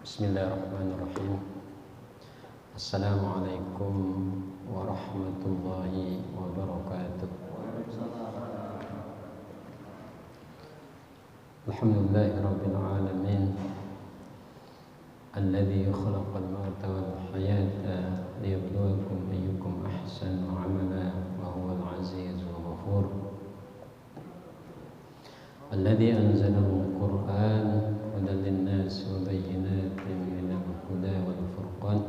Bismillahirrahmanirrahim. Assalamualaikum warahmatullahi wabarakatuh. Alhamdulillahirabbil alamin. Alladzi khalaqal mauta wal hayata liyabluwakum ayyukum ahsanu amala wa huwal azizul ghafur. Alladzi anzalal Qur'an hudan lin-nas wa bayyinatin minal huda wal furqan.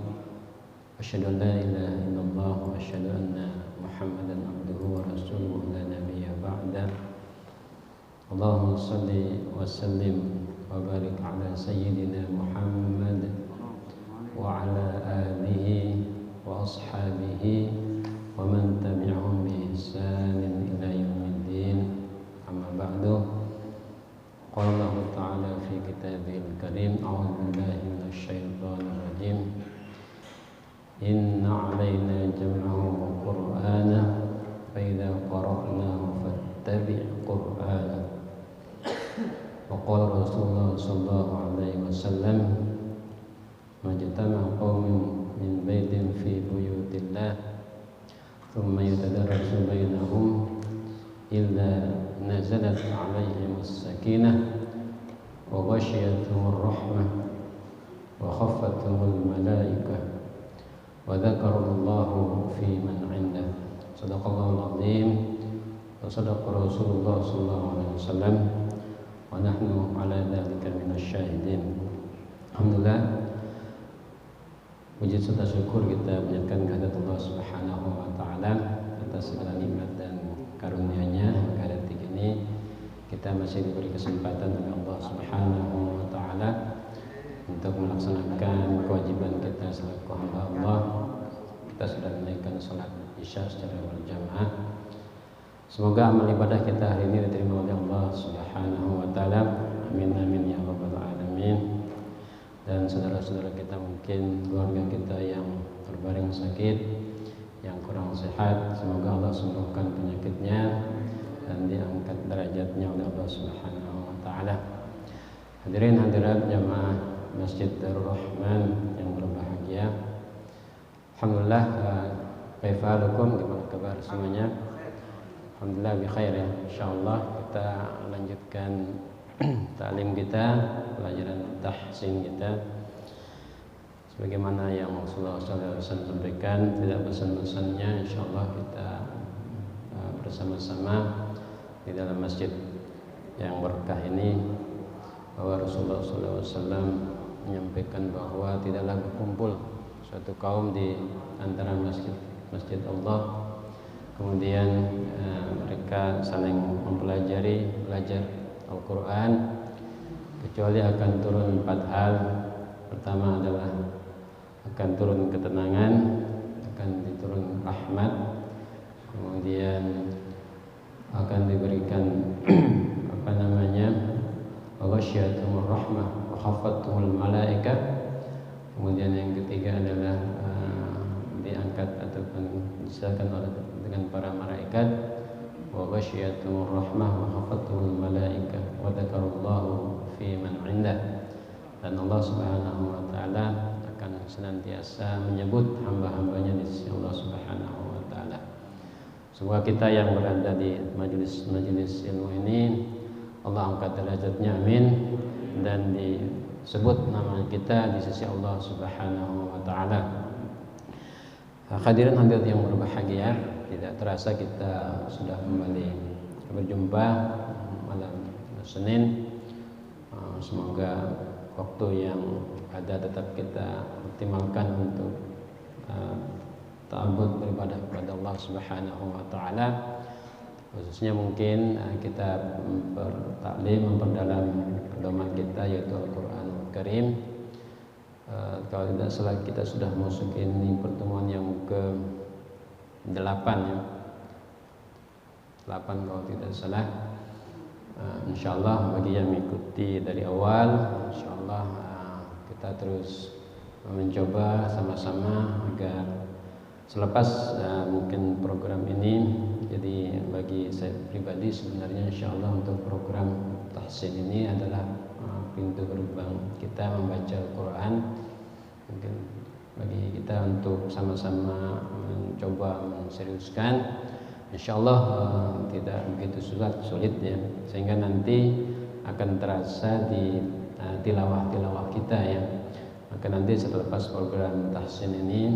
Asyhadu an la ilaha illallah wa asyhadu anna Muhammadan abduhu wa rasuluhu la nabiyya ba'da. Allahumma shalli wa sallim wa barik ala sayyidina Muhammad wa ala alihi wa ashabihi wa man tabi'ahum bi ihsanin ila yaumiddin. Amma ba'du. Qala Allah Ta'ala fi kitabihil karim, a'udzu billahi minasyaitonir rajim. Inna 'alaina jam'ahu wa qur'ana fa idza qara'nahu fattabi' qur'ana. Wa qala Rasulullah sallallahu alaihi wasallam, majtama'a qaumun min baitin fi buyutillah thumma yatadarrasu bainahum illa nazalat alaihim as-sakinah wa ghashiyatuhum ar-rahmah wa khaffathum al-malaikah wa dzakarallahu fi man 'indah. Shadaqallahul 'azim wa shadaqa Rasulullah sallallahu alaihi wasallam wa nahnu 'ala dzalika minasyahidin. Alhamdulillah, puji serta syukur kita panjatkan kehadirat Allah Subhanahu wa taala atas segala nikmat dan karunia-Nya. Pada detik ini kita masih diberi kesempatan oleh Allah Subhanahu wa taala untuk melaksanakan kewajiban kita selaku hamba Allah. Kita sudah menunaikan salat Isya secara berjamaah. Semoga amal ibadah kita hari ini diterima oleh Allah Subhanahu wa taala. Amin amin ya rabbal alamin. Dan saudara-saudara kita, mungkin keluarga kita yang terbaring sakit, yang kurang sehat, semoga Allah sembuhkan penyakitnya dan diangkat derajatnya oleh Allah Subhanahu wa taala. Hadirin hadirat jamaah Masjid Darul Rahman yang berbahagia. Alhamdulillah, kaifalukum, gimana kabar semuanya? Alhamdulillah bi khair ya. Insyaallah kita lanjutkan ta'lim kita, pelajaran tahsin kita. Sebagaimana yang Rasulullah SAW sampaikan, tidak bosan-bosannya insyaallah kita bersama-sama di dalam masjid yang berkah ini, bahwa Rasulullah SAW menyampaikan bahwa tidaklah berkumpul suatu kaum di antara masjid Allah kemudian mereka saling belajar Al-Quran, kecuali akan turun 4 hal. Pertama adalah akan turun ketenangan, akan diturun rahmat, kemudian akan diberikan ghasyiatumur rahmah wa khaffathumul malaikah. Kemudian yang ketiga adalah diangkat ataupun diserahkan oleh dengan para malaikat, wa ghasyiatumur rahmah wa khaffathumul malaikah wa dzakarallahu fi man 'indah. Dan Allah Subhanahu wa taala akan senantiasa menyebut hamba-hambanya di sisi Allah Subhanahu wa taala. Semoga kita yang berada di majelis ilmu ini Allah angkat derajatnya, amin, dan disebut nama kita di sisi Allah Subhanahu wa taala. Hadirin hadirat yang berbahagia, tidak terasa kita sudah kembali berjumpa malam Senin. Semoga waktu yang ada tetap kita optimalkan untuk ta'abbud, beribadah kepada Allah Subhanahu wa taala. Khususnya mungkin kita memperdalam pedoman kita, yaitu Al-Qur'anul Karim. Kalau tidak salah kita sudah masuk ini pertemuan yang ke-8 ya. 8 kalau tidak salah. Insyaallah bagi yang mengikuti dari awal, insyaallah kita terus mencoba sama-sama agar selepas mungkin program ini, jadi bagi saya pribadi sebenarnya insyaallah untuk program tahsin ini adalah pintu gerbang kita membaca Al-Quran. Mungkin bagi kita untuk sama-sama mencoba menseriuskan, insyaallah tidak begitu sulit ya, sehingga nanti akan terasa di tilawah kita ya. Maka nanti selepas program tahsin ini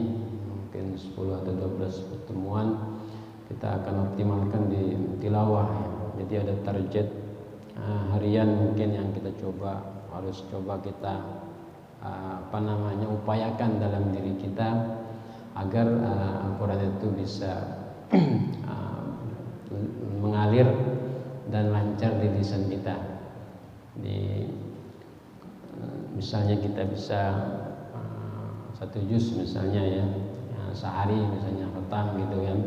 mungkin 10 atau 12 pertemuan kita akan optimalkan di tilawah ya. Jadi ada target harian mungkin yang kita harus coba kita upayakan dalam diri kita agar Al-Quran itu bisa mengalir dan lancar di lisan kita. Misalnya kita bisa 1 juz misalnya ya, sehari misalnya khatam gitu kan.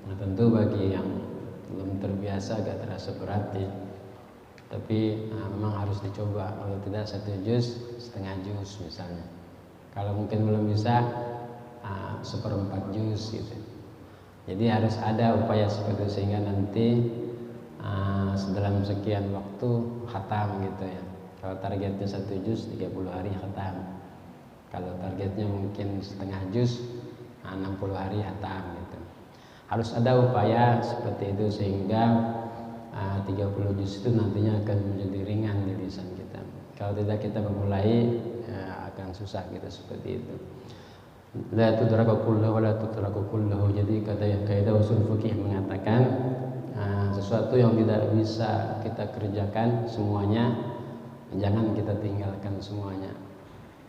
Nah, tentu bagi yang belum terbiasa agak terasa berat ya. Tapi memang harus dicoba. Kalau tidak 1 juz, setengah juz misalnya. Kalau mungkin belum bisa 1/4 juz gitu. Jadi harus ada upaya seperti itu sehingga nanti dalam sekian waktu khatam gitu ya. Kalau targetnya 1 juz 30 hari khatam. Kalau targetnya mungkin setengah juz 60 hari khatam gitu. Harus ada upaya seperti itu sehingga 30 juz itu nantinya akan menjadi ringan di lisan kita. Kalau tidak kita memulai akan susah gitu seperti itu. La tudraku kullahu wa la tutraku kullahu. Jadi kaidah usul fikih mengatakan sesuatu yang tidak bisa kita kerjakan semuanya, jangan kita tinggalkan semuanya.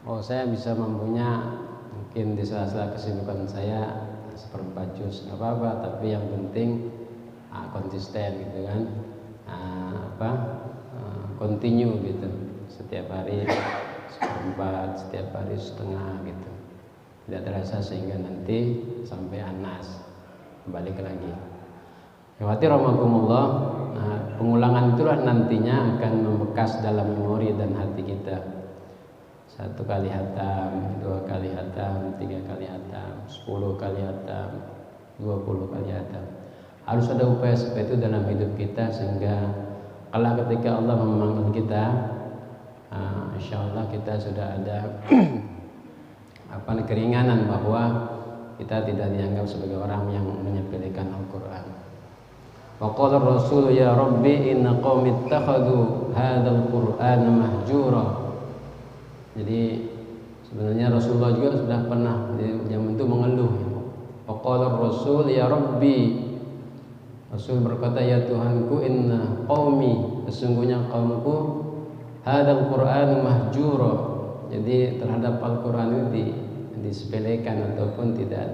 Oh, saya bisa mampunya mungkin di sela-sela kesibukan saya 1/4 juz, nggak apa-apa, tapi yang penting konsisten gitu kan, continue gitu, setiap hari 1/4, setiap hari setengah gitu, tidak terasa sehingga nanti sampai anas balik lagi. Khawatir rahmakumullah. Pengulangan itulah nantinya akan membekas dalam memori dan hati kita. 1 kali hatam, 2 kali hatam, 3 kali hatam, 10 kali hatam, 20 kali hatam. Harus ada upaya seperti itu dalam hidup kita sehingga kalau ketika Allah memanggil kita, insyaallah kita sudah ada keringanan bahwa kita tidak dianggap sebagai orang yang menyepelekan Al-Quran. Wa qala ar-rasul ya rabbi inna qaumi ittakhadhu hadzal qur'ana mahjura. Jadi sebenarnya Rasulullah juga sudah pernah yang itu mengeluh. Wa qala ar-rasul ya rabbi, Rasul berkata, ya Tuhanku, inna qaumi, sesungguhnya kaumku, hadzal qur'anu mahjura. Jadi terhadap Al-Quran itu disepelekan ataupun tidak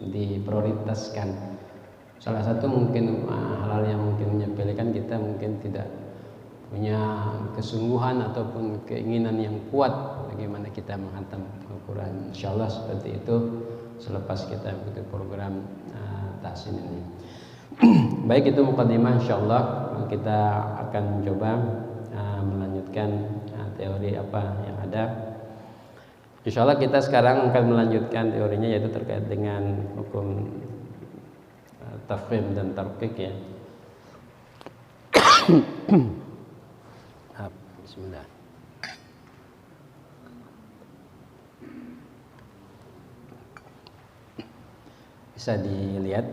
diprioritaskan. Salah satu mungkin hal yang mungkin menyepelekan, kita mungkin tidak punya kesungguhan ataupun keinginan yang kuat bagaimana kita menghatam Al-Quran. Insyaallah seperti itu selepas kita ikuti program tahsin ini. Baik, itu mukadimah. Insyaallah kita akan coba melanjutkan teori apa yang ada. Insyaallah kita sekarang akan melanjutkan teorinya, yaitu terkait dengan hukum tafkhim dan tarqiq ya. Bismillah. Bisa dilihat.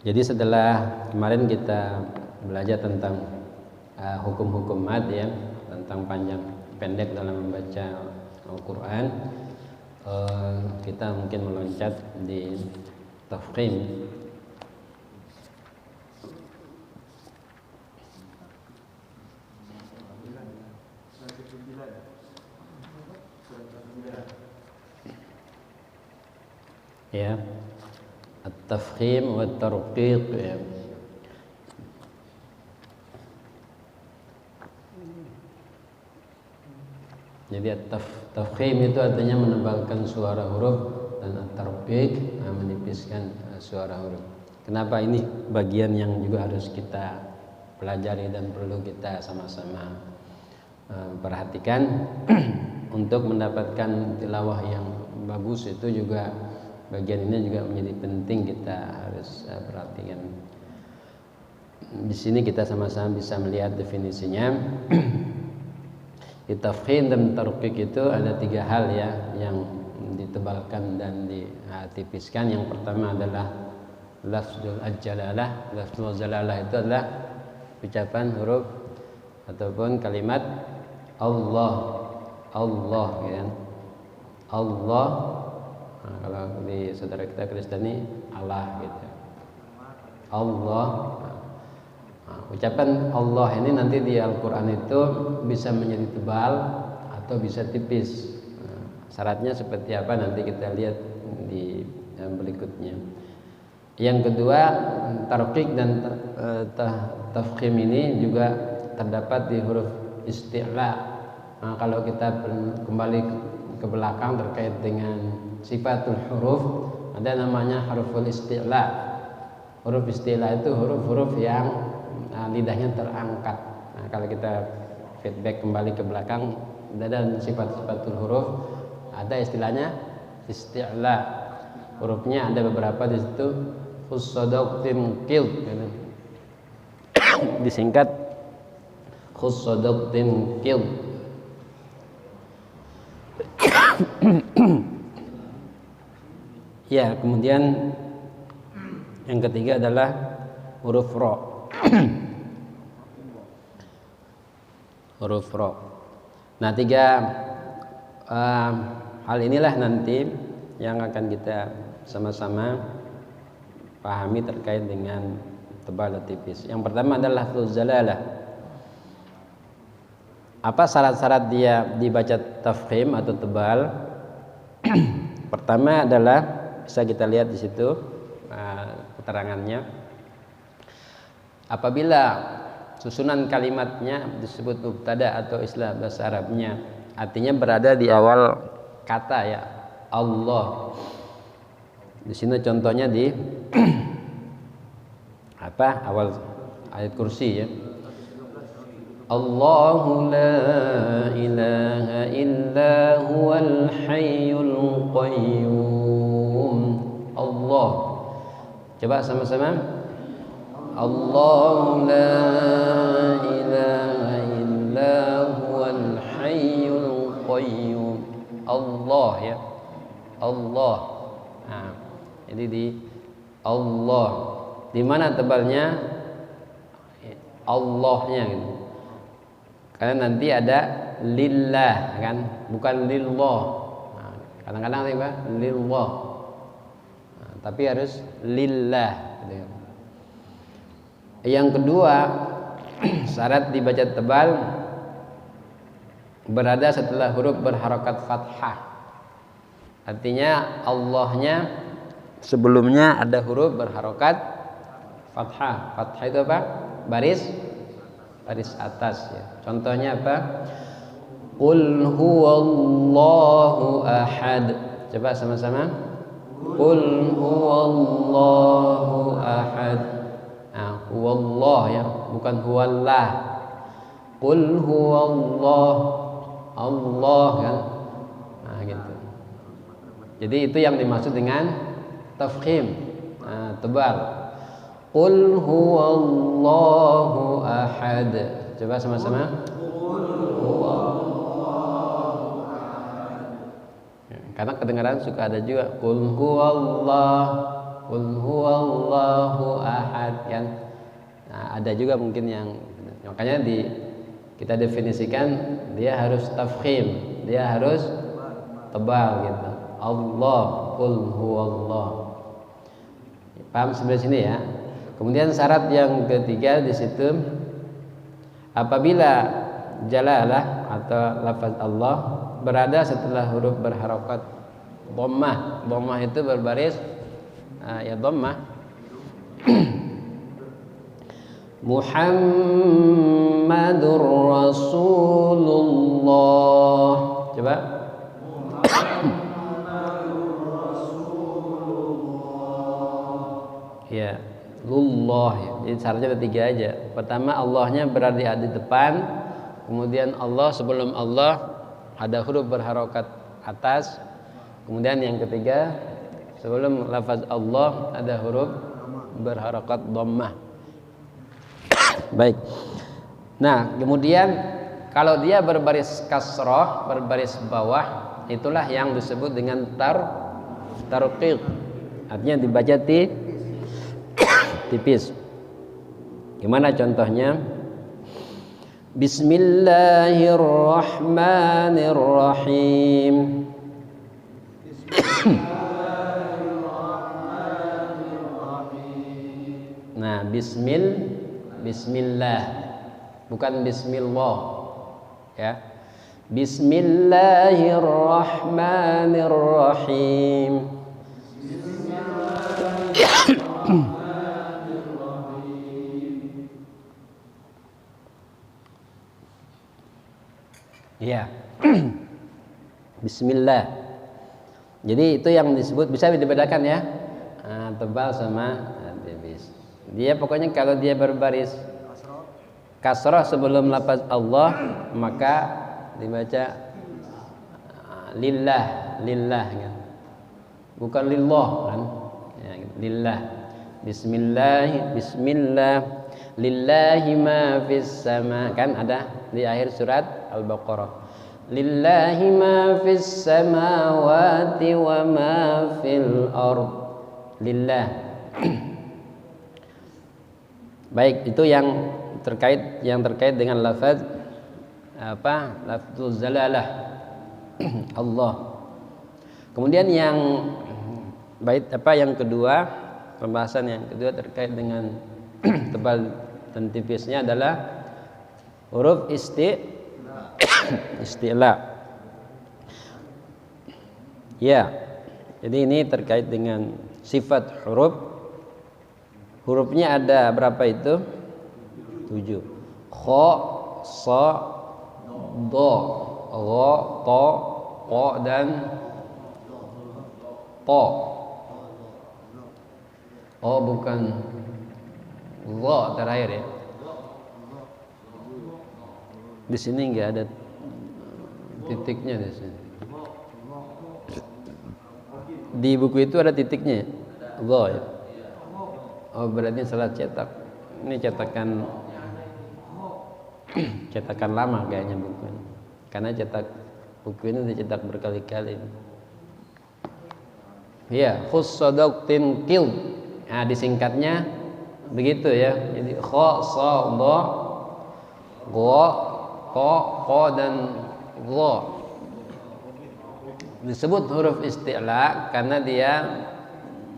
Jadi setelah kemarin kita belajar tentang hukum-hukum mad ya, tentang panjang pendek dalam membaca Al-Quran, kita mungkin meloncat di tafkhim. Ya, at-tafkhim wa at-tarqiq ya. Jadi at-tafkhim itu artinya menebalkan suara huruf, dan at-tarqiq menipiskan suara huruf. Kenapa ini bagian yang juga harus kita pelajari dan perlu kita sama-sama perhatikan. untuk mendapatkan tilawah yang bagus itu juga bagian ini juga menjadi penting kita harus perhatikan. Di sini kita sama-sama bisa melihat definisinya. Di tafkhim dan tarqiq itu ada 3 hal ya yang ditebalkan dan ditipiskan. Yang pertama adalah lafzul jalalah. Lafzul jalalah itu adalah ucapan huruf ataupun kalimat Allah, Allah ya. Allah. Nah, kalau di saudara kita Kristiani Allah gitu. Allah. Nah, ucapan Allah ini nanti di Al-Qur'an itu bisa menjadi tebal atau bisa tipis. Nah, syaratnya seperti apa nanti kita lihat di berikutnya. Yang kedua, tarqiq dan tafkhim ini juga terdapat di huruf isti'la. Nah, kalau kita kembali ke belakang terkait dengan sifatul huruf, ada namanya huruful isti'la. Huruf isti'la itu huruf-huruf yang lidahnya terangkat. Nah, kalau kita feedback kembali ke belakang, ada sifat-sifatul huruf, ada istilahnya isti'la. Hurufnya ada beberapa di situ, khussadaqtin qil gitu. Disingkat khussadaqtin qil. Ya, kemudian yang ketiga adalah huruf ro. Huruf ro. Nah, 3 hal inilah nanti yang akan kita sama-sama pahami terkait dengan tebal dan tipis. Yang pertama adalah lafzul jalalah. Apa syarat-syarat dia dibaca tafkhim atau tebal? Pertama adalah bisa kita lihat di situ keterangannya. Apabila susunan kalimatnya disebut mubtada atau istilah bahasa Arabnya, artinya berada di awal kata ya, Allah. Di sini contohnya di awal ayat kursi ya. Allahu la ilaha illa huwal hayyul qayyum. Allah. Coba sama-sama. Allahu la ilaha illa huwal hayyul qayyum. Allah ya. Allah. Nah, jadi di Allah. Di mana tebalnya? Allahnya gitu. Karena nanti ada lillah kan, bukan lillah. Nah, kadang-kadang apa? Lillah. Nah, tapi harus lillah gitu. Yang kedua, syarat dibaca tebal berada setelah huruf berharokat fathah. Artinya Allahnya sebelumnya ada huruf berharokat fathah. Fathah itu apa? Baris atas ya. Contohnya apa? Qul huwallahu ahad. Coba sama-sama. Qul huwallahu ahad. Nah, huwallah ya, bukan huwallah. Qul huwallah, Allah kan. Nah, gitu. Jadi itu yang dimaksud dengan tafkhim, tebal. Qul huwallahu ahad. Coba sama-sama. Qul huwallahu ahad. Karena kedengaran suka ada juga qul huwallahu ahad kan. Nah, ada juga mungkin yang makanya kita definisikan dia harus tafkhim, dia harus tebal gitu. Allah, qul huwallah. Paham sebelah sini ya? Kemudian syarat yang ketiga di situ, apabila jalalah atau lafaz Allah berada setelah huruf berharokat dhammah. Dhammah itu berbaris ya dhammah. Muhammadur Rasulullah. Coba. Ya. Lullah ya. Jadi syaratnya ada 3 aja. Pertama Allahnya berada di depan, kemudian Allah sebelum Allah ada huruf berharokat atas. Kemudian yang ketiga, sebelum lafaz Allah ada huruf berharokat dhammah. Baik. Nah, kemudian kalau dia berbaris kasroh, berbaris bawah, itulah yang disebut dengan tarqiq. Artinya dibaca tipis. Gimana contohnya? Bismillahirrahmanirrahim. Nah, bismillah, bukan bismillah, ya. Bismillahirrahmanirrahim. Ya. Bismillah. Jadi itu yang disebut, bisa dibedakan ya, tebal sama tipis. Dia pokoknya kalau dia berbaris kasroh sebelum lafaz Allah, maka dibaca lillah kan? Bukan lillah kan? Ya, lillah. Bismillah lillahi ma fis sama, kan ada di akhir surat Al-Baqarah. Lillahi ma fis samawati wa ma fil ard. Lillah. Baik, itu yang terkait dengan lafaz lafzul zalalah Allah. Kemudian yang yang kedua, pembahasan yang kedua terkait dengan tebal dan tipisnya adalah huruf isti'la. Ya. Jadi ini terkait dengan sifat huruf. Hurufnya ada berapa itu? 7. Kha, sa, do, gha, ta, qa dan ta. Oh, bukan gha terakhir ya. Di sini enggak ada titiknya di sini. Di buku itu ada titiknya. Gha ya. Oh, berarti salah cetak. Ini cetakan lama kayaknya buku ini. Karena buku ini dicetak berkali-kali. Ya, khussadaqtin qil. Nah, disingkatnya begitu ya. Jadi kha, sa, dha, gha, ta, qa dan dha. Disebut huruf isti'la karena dia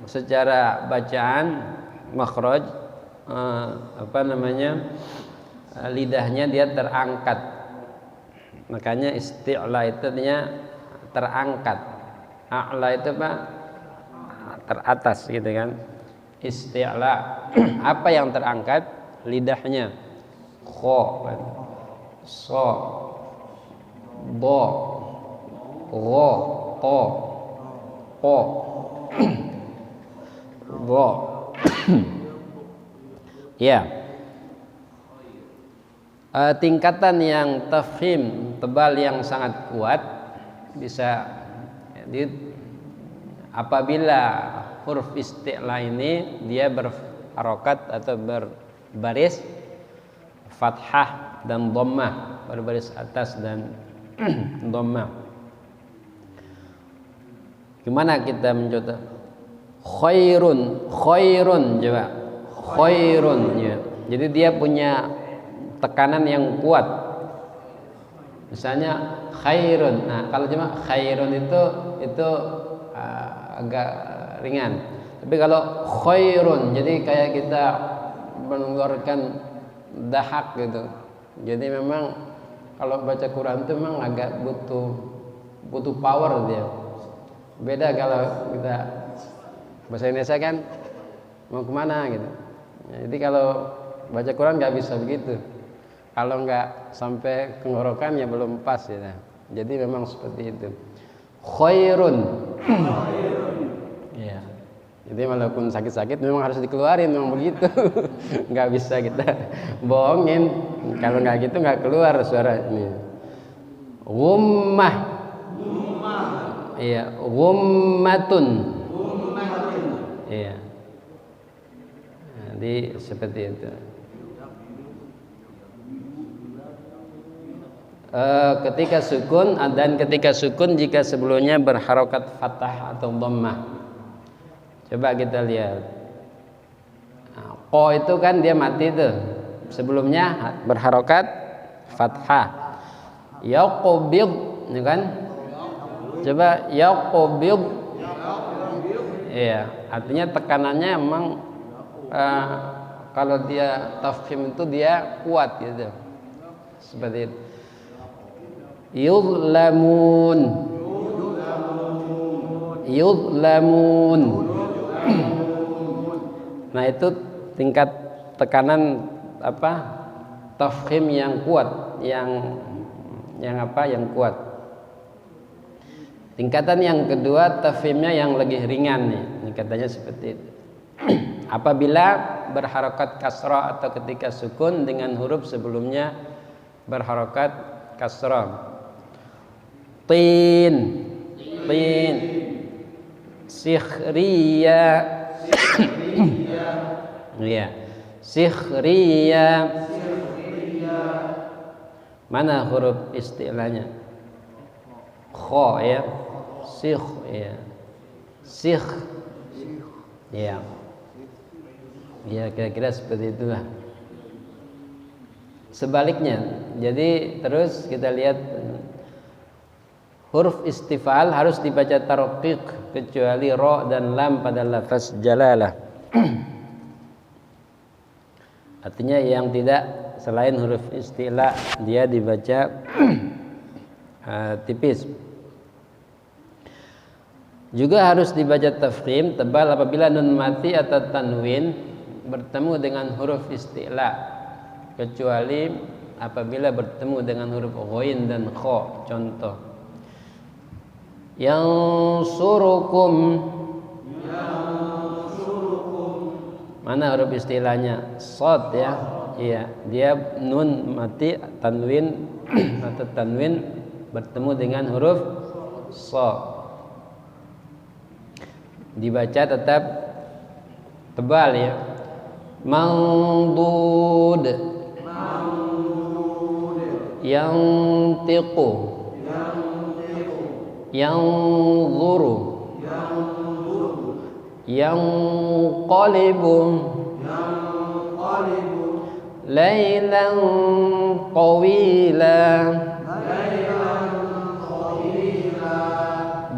secara bacaan makhraj lidahnya dia terangkat. Makanya isti'la itu artinya terangkat. A'la itu teratas gitu kan. Isti'la. Apa yang terangkat? Lidahnya. Kha, sa, dha, gha, ta, qa, dha. Ya. Tingkatan yang tafkhim, tebal yang sangat kuat bisa apabila huruf isti'la ini dia berharokat atau berbaris fathah dan dhammah, berbaris atas dan dhammah. Gimana kita mencontoh? Khairun coba. Khairun ya. Jadi dia punya tekanan yang kuat. Misalnya khairun. Nah, kalau cuma khairun itu agak ringan. Tapi kalau khairun, jadi kayak kita mengeluarkan dahak gitu. Jadi memang kalau baca Quran itu memang agak butuh power dia. Beda kalau kita bahasa Indonesia kan mau kemana gitu. Jadi kalau baca Quran nggak bisa begitu. Kalau nggak sampai tenggorokan ya belum pas ya. Jadi memang seperti itu. Khairun. Ya. Jadi walaupun sakit-sakit memang harus dikeluarin, memang begitu. Nggak bisa kita bohongin. Kalau nggak gitu nggak keluar suara ini. Ghummah. Iya, ghummatun. Iya. Jadi seperti itu. Ketika sukun dan ketika sukun jika sebelumnya berharokat fathah atau dhammah. Coba kita lihat. Ko itu kan dia mati tuh. Sebelumnya berharokat fathah. Yaqbid, ini kan? Coba yaqbid. Iya, artinya tekanannya emang kalau dia tafkhim itu dia kuat gitu. Seperti itu. Yudlamun. Nah, itu tingkat tekanan apa? Tafkhim yang kuat, yang kuat. Tingkatan yang kedua tafkhimnya yang lebih ringan nih. Ini katanya seperti itu. Apabila berharokat kasrah atau ketika sukun dengan huruf sebelumnya berharokat kasrah. Tin, sikhriya, ya, sikhriya. Mana huruf istilahnya? Kho ya, sikh ya, sikh, ya, ya kira-kira seperti itulah. Sebaliknya, jadi terus kita lihat. Huruf istifal harus dibaca tarqiq kecuali ra dan lam pada lafaz jalalah. Artinya yang tidak selain huruf istila dia dibaca tipis. Juga harus dibaca tafkhim tebal apabila nun mati atau tanwin bertemu dengan huruf istila kecuali apabila bertemu dengan huruf ghain dan kha. Contoh yang surukum, mana huruf istilahnya? Shad ya, iya, dia nun mati tanwin atau tanwin bertemu dengan huruf sha, dibaca tetap tebal ya. Mangdud, yantiqu, yanzuru, yanqalibu, laylan qawila,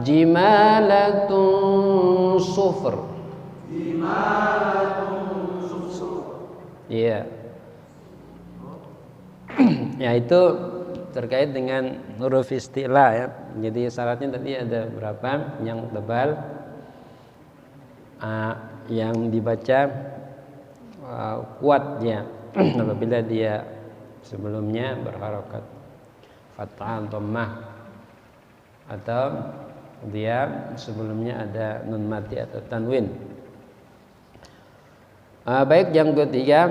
jimalatun sufr. Iya. Ya itu terkait dengan huruf istilah ya. Jadi syaratnya tadi ada berapa? Yang tebal, yang dibaca kuat ya. Apabila dia sebelumnya berharokat fathah atau dhammah atau dia sebelumnya ada nun mati atau tanwin. Baik, yang ketiga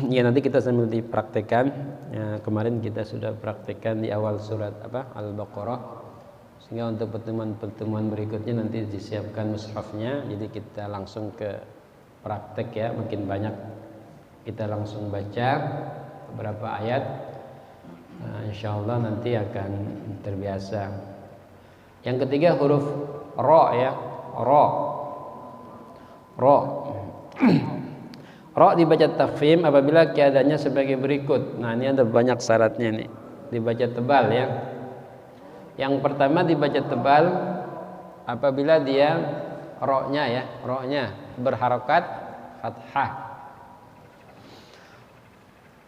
ya nanti kita sambil dipraktekkan. Ya, kemarin kita sudah praktekkan di awal surat Al-Baqarah, sehingga untuk pertemuan berikutnya nanti disiapkan mushafnya. Jadi kita langsung ke praktek ya, makin banyak kita langsung baca beberapa ayat. Insyaallah nanti akan terbiasa. Yang ketiga huruf ra ya, ra. Ra dibaca tafkhim apabila keadaannya sebagai berikut. Nah, ini ada banyak syaratnya nih. Dibaca tebal ya. Yang pertama dibaca tebal apabila dia ra-nya ya, ra-nya berharokat fathah.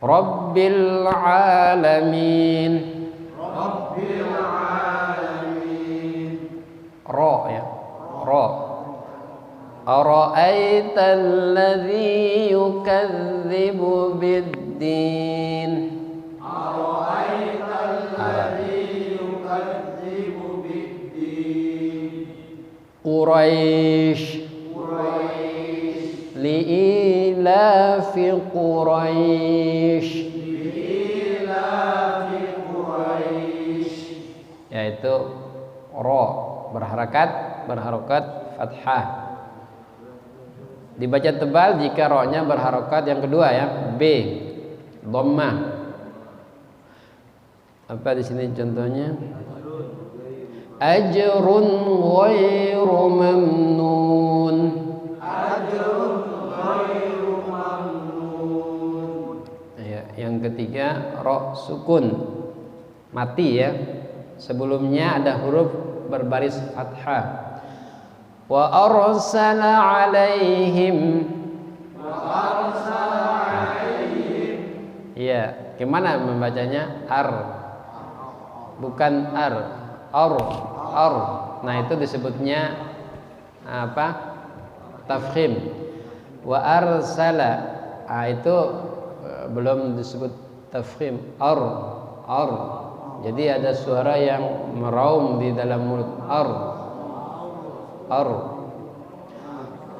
Rabbil alamin. Rabbil alamin. Ra ya. Ra. Ara'aita alladhi yukadzibu bid-din. Ara'aita alladhi yukadzibu bid-din. Quraisy li'ilafi Quraisy. Li'ilafi Quraisy. yaitu ro berharokat fathah. Dibaca tebal jika ro-nya berharokat yang kedua ya, b dhammah. Apa di sini contohnya? Ajrun ghairu mamnun. Ya, yang ketiga ro sukun mati ya. Sebelumnya ada huruf berbaris fathah. Wa arsala alaihim. Ya, gimana membacanya? Bukan ar. Nah, itu disebutnya apa? Tafkhim. Wa arsala. Itu belum disebut tafkhim. Jadi ada suara yang meraung di dalam mulut.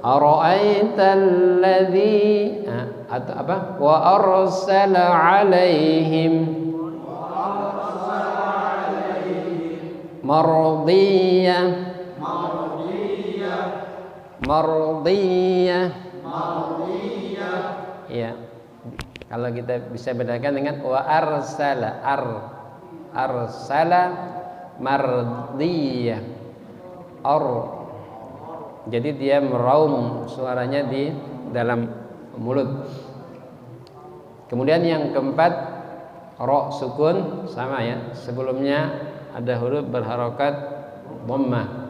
Ara'aital ladzi atau apa? Wa arsala alaihim mardiyah. Ya. Kalau kita bisa bedakan dengan wa arsala mardiyah. Jadi dia meraung suaranya di dalam mulut. Kemudian yang keempat ro sukun sama ya. Sebelumnya ada huruf berharokat dhammah.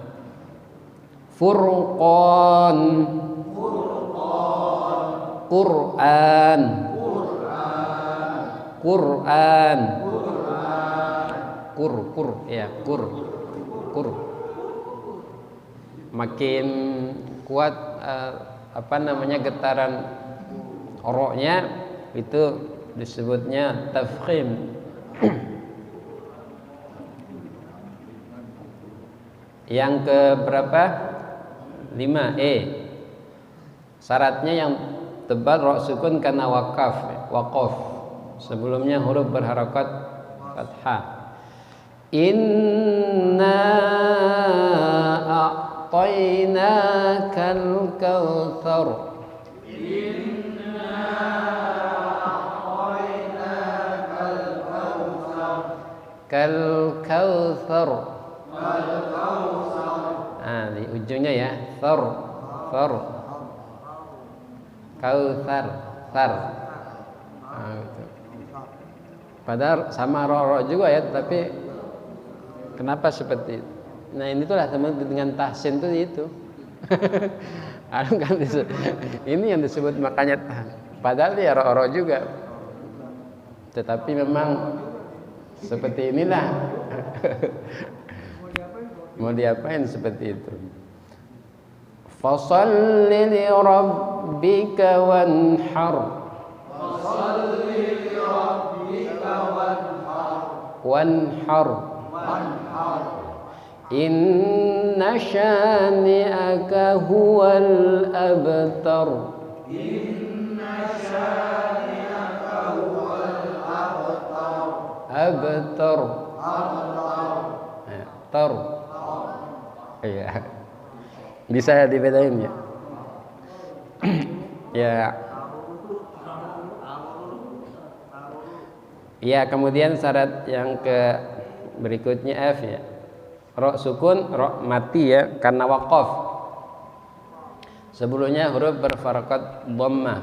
Furqan. Quran. Kur. Makin kuat getaran ro-nya itu disebutnya tafkhim. Yang ke berapa? 5 syaratnya yang tebal ro sukun karena waqaf. Sebelumnya huruf berharokat fathah. Inna a'tainakal kautsar. Kal kautsar. Di ujungnya ya, thar. Kautsar. Gitu. Padahal sama ro juga ya, tapi kenapa seperti itu? Nah, ini tuh lah teman dengan tahsin tuh itu. Kan ini yang disebut makanya padahal ya ro juga. Tetapi memang seperti inilah. Mau diapain seperti itu? Fasholli li rabbika wanhar. Wanhar. Inna syani'aka huwal abtar. Abtar. Tar. Iya. Bisa dibedain ya? Ya. Ya, kemudian syarat yang ke berikutnya F ya. Ro sukun, ro mati ya karena waqaf. Sebelumnya huruf berharokat dhammah.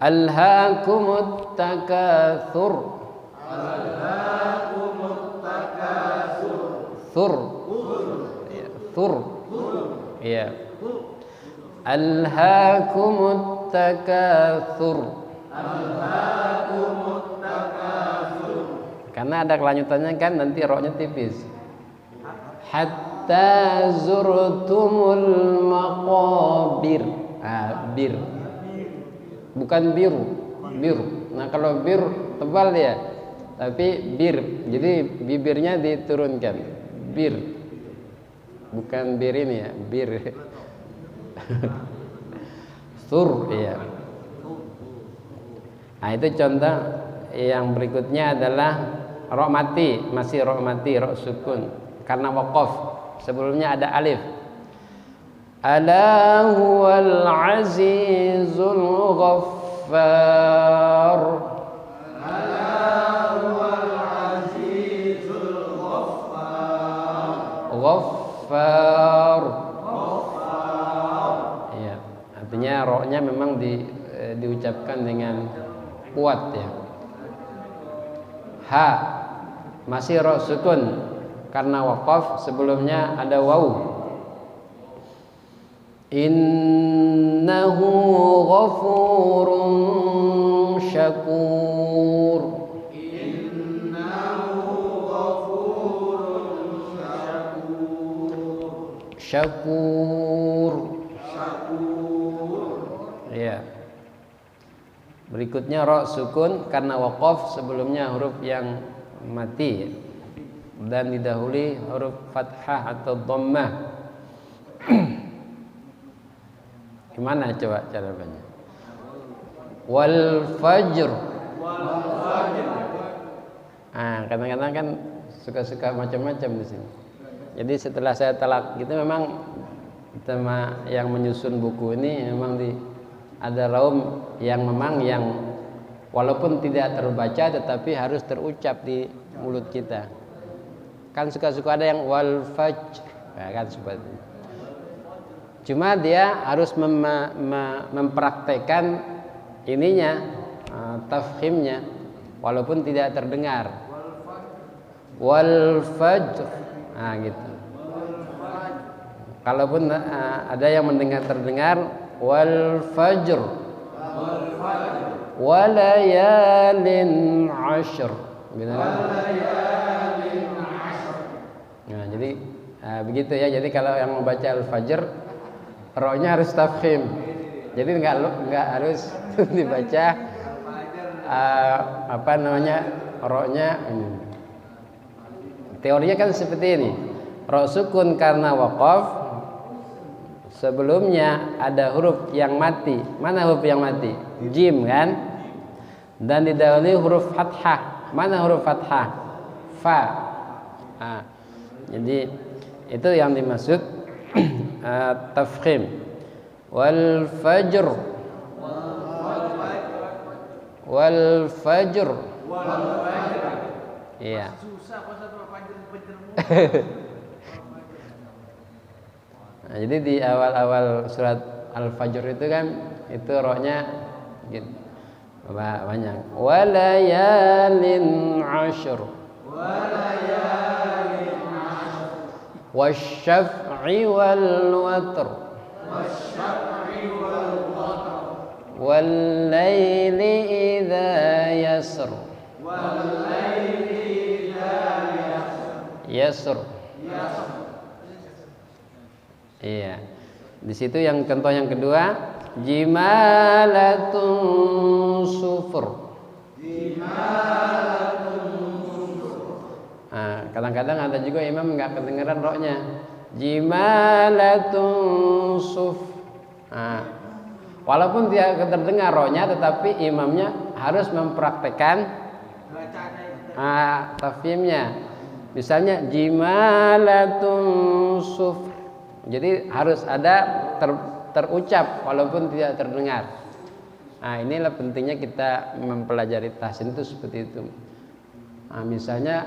Alhaakumut takatsur. Thur. Ya. Alhaakumut takatsur. Karena ada kelanjutannya kan nanti ro-nya tipis. Hatta zurtumul maqabir. Bir. Bukan biru. Nah, kalau bir tebal ya. Tapi bir. Jadi bibirnya diturunkan. Bir. Bukan bir ini ya, bir. Sur ya. Nah, itu contoh. Yang berikutnya adalah ro mati, masih ro mati, ro sukun. karena waqaf. Sebelumnya ada alif. Ala huwal azizul ghaffar. Ala huwal azizul ghaffar. Ghaffar. Iya, artinya ro-nya memang diucapkan dengan kuat ya. Ha masih ro sukun karena waqaf, sebelumnya ada waw. Innahu ghafurun syakur. Innahu ghafurun syakur. Ya. Berikutnya ro sukun karena waqaf, sebelumnya huruf yang mati dan didahului huruf fathah atau dhammah. Gimana coba cara bacanya? Wal fajr. Kadang-kadang kan suka-suka macam-macam di sini. Jadi setelah saya talak gitu, memang tema yang menyusun buku ini memang ada raum yang memang yang walaupun tidak terbaca tetapi harus terucap di mulut kita. Kan suka-suka ada yang wal fajr, kan seperti itu. Cuma dia harus mempraktekkan ininya, tafkhimnya, walaupun tidak terdengar. Wal fajr, gitu. Kalaupun ada yang mendengar terdengar, wal fajr, walayalin ashr, gitu kan? Nah, jadi begitu ya. Jadi kalau yang membaca al-fajr, ro-nya harus tafkhim. Jadi nggak harus dibaca ro-nya. Teorinya kan seperti ini. Ro sukun karena waqaf, sebelumnya ada huruf yang mati. Mana huruf yang mati? Jim kan? Dan didahului huruf fathah. Mana huruf fathah? Fa. Jadi itu yang dimaksud tafkhim. Wal fajr. Wal fajr. Iya. Nah, jadi di awal-awal surat Al-Fajr itu kan itu ro-nya gitu. Banyak. Walayalin ashr. Walayalin ashr. Wasyaf'i wal watr. Wasyaf'i wal watr. Wal laili idza yasr. Wal laili idza yasr. Yasr. Iya. Di situ yang contoh yang kedua, jimalatun sufur. Jimalatun sufur. Kadang-kadang ada juga imam nggak kedengeran ro-nya. Jimalatun suf. Walaupun tidak terdengar ro-nya, tetapi imamnya harus mempraktekkan tafhimnya. Misalnya jimalatun suf. Jadi harus ada terucap walaupun tidak terdengar. Inilah pentingnya kita mempelajari tahsin itu seperti itu. Misalnya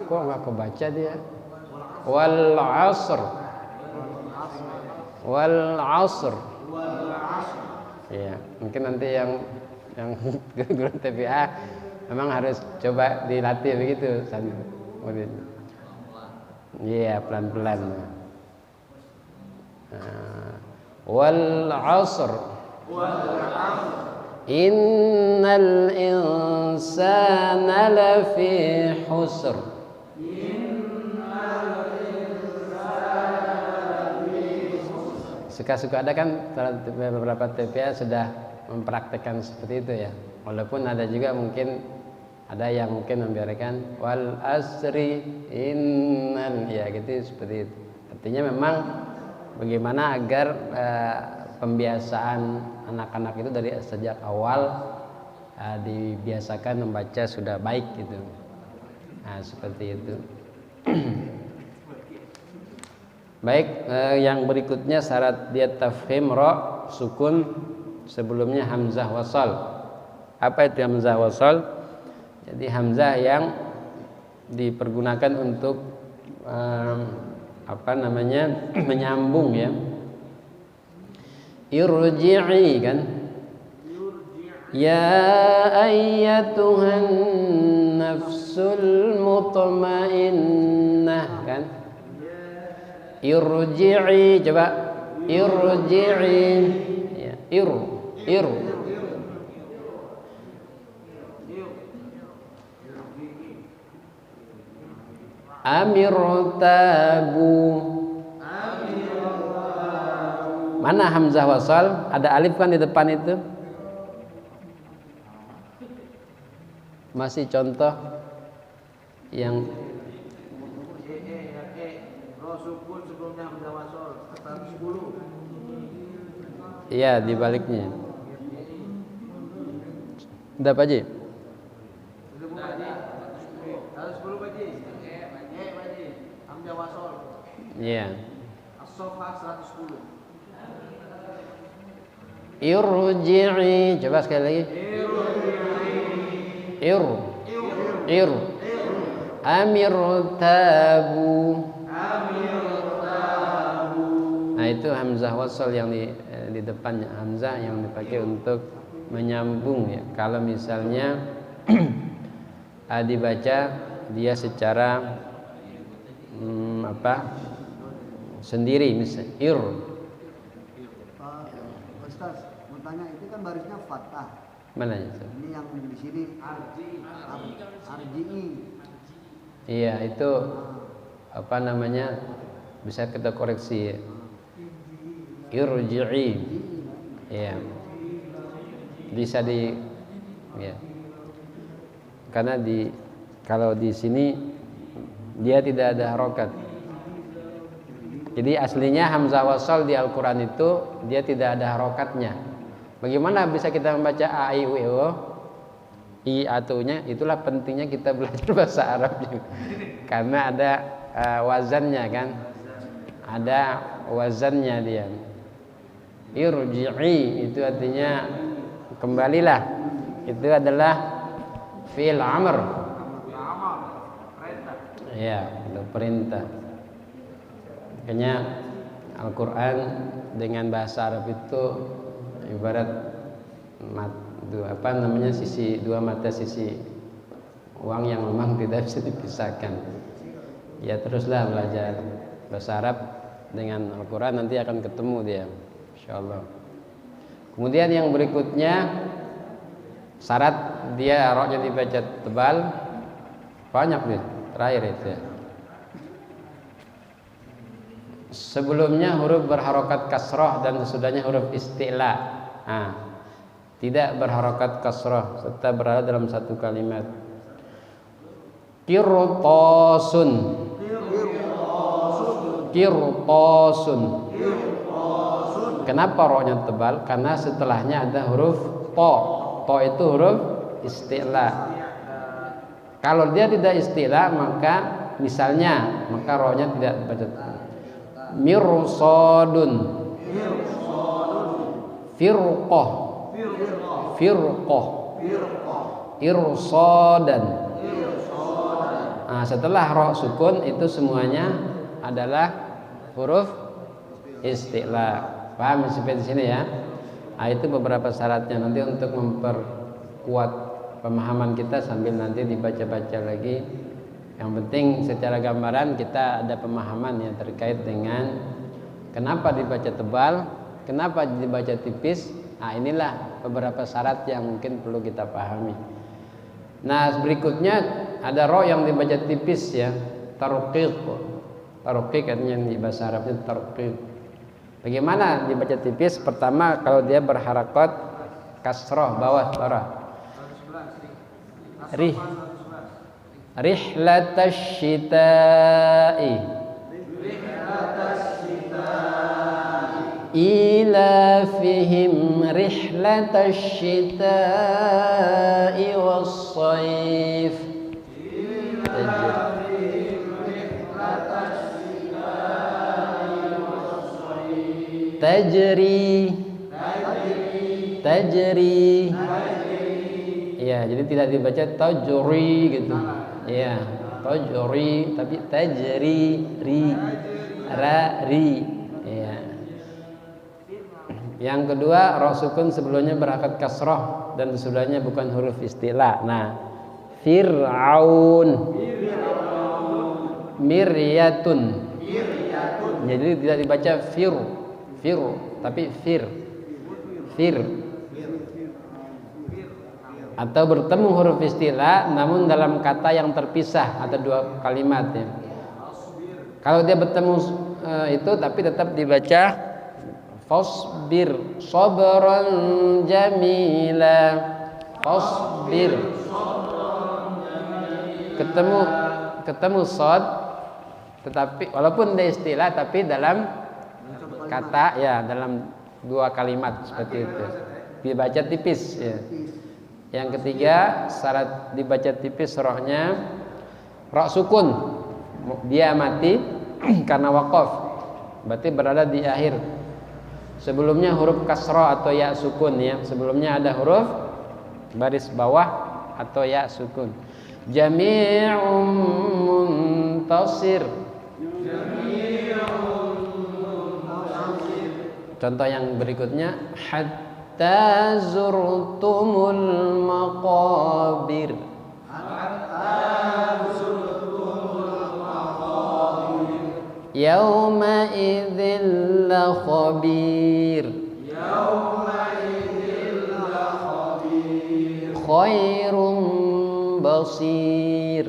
kok nggak kebaca dia? Wal asr. Wal asr. Ya, mungkin nanti yang guru TPA memang harus coba dilatih begitu. Iya, pelan-pelan. Wal asr. Innal insana lafi husr. Suka-suka ada kan beberapa TPA sudah mempraktekkan seperti itu ya. Walaupun ada juga mungkin ada yang mungkin membiarkan wal asri innal, ya gitu seperti itu. Artinya memang bagaimana agar pembiasaan anak-anak itu dari sejak awal dibiasakan membaca sudah baik gitu. Seperti itu. Baik, yang berikutnya syarat dia tafkhim ra sukun sebelumnya hamzah wasal. Apa itu hamzah wasal? Jadi hamzah yang dipergunakan untuk menyambung ya. Irji'i kan? Ya ayyatuhan nafsul mutmainnah kan? Irji'i, coba irji'i ya, ir amirtabu. Mana hamzah wasal? Ada alif kan di depan itu? Masih contoh yang sukun sebelumnya hamzah wasal 10. iya, dibaliknya. Udah Pak Ji? Hamzah wasal. Iya. As-Saffat 110. Irji'i, coba sekali lagi. Ir amirtabu. Nah itu hamzah wasal yang di depannya, hamzah yang dipakai untuk menyambung ya. Kalau misalnya dibaca dia secara sendiri, misalnya Ustaz, mau tanya, itu kan barisnya fathah. mana itu? Ini yang di sini arji'i. Iya, itu bisa kita koreksi ya. Irji'i. Iya. Bisa ya. Karena kalau di sini dia tidak ada harokat. Jadi aslinya hamzah wasal di Al-Quran itu dia tidak ada harokatnya. Bagaimana bisa kita membaca a i u e o i atunya? Itulah pentingnya kita belajar bahasa Arab juga. Karena ada wazannya kan, ada wazannya dia. Irji'i itu artinya kembalilah. Itu adalah fi'il amr. Ya, itu perintah. Makanya Al-Quran dengan bahasa Arab itu ibarat dua mata sisi uang yang memang tidak bisa dipisahkan. Ya teruslah belajar bahasa Arab dengan Al-Quran, nanti akan ketemu dia, insyaallah. Kemudian yang berikutnya syarat dia roknya dibaca tebal, banyak nih terakhir itu ya. Sebelumnya huruf berharokat kasroh dan sesudahnya huruf isti'la. Tidak berharokat kasroh serta berada dalam satu kalimat. Qirtasun. Kenapa roknya tebal? Karena setelahnya ada huruf to. To itu huruf isti'la. Kalau dia tidak isti'la, maka roknya tidak baca. Mirsadun, firqah, irsadan. Setelah ro sukun itu semuanya adalah huruf isti'la. Paham sampai di sini ya? Itu beberapa syaratnya. Nanti untuk memperkuat pemahaman kita sambil nanti dibaca-baca lagi. Yang penting secara gambaran kita ada pemahaman yang terkait dengan kenapa dibaca tebal, kenapa dibaca tipis. Inilah beberapa syarat yang mungkin perlu kita pahami. Nah berikutnya ada ro yang dibaca tipis ya, tarqiq. Tarqiq artinya di bahasa Arabnya tarqiq. Bagaimana dibaca tipis? Pertama kalau dia berharakat kasroh bawah. Rihlatash syita'i ila fihim rihlatash syita'i was-sayf. tajri. Tajri. Ya, jadi tidak dibaca tajri gitu. Ya, tajri tapi tajri ri ra ri. Ya. Yang kedua, ra sukun sebelumnya berharokat kasrah dan sesudahnya bukan huruf istilah. Nah, Fir'aun. Miryatun. Jadi tidak dibaca fir tapi fir. Atau bertemu huruf istilah namun dalam kata yang terpisah atau dua kalimat ya. Kalau dia bertemu itu tapi tetap dibaca fasbir sabran jamila. Fasbir. Ketemu shad tetapi walaupun dia istilah tapi dalam kata ya dalam dua kalimat seperti itu. Dibaca tipis ya. Yang ketiga, syarat dibaca tipis rohnya ra sukun. Dia mati karena waqaf. Berarti berada di akhir. Sebelumnya huruf kasrah atau ya sukun ya. Sebelumnya ada huruf baris bawah atau ya sukun. Jami'un muntasir. Contoh yang berikutnya hatta zurtumul maqabir. Yauma idzil la khabir. Khairum basir.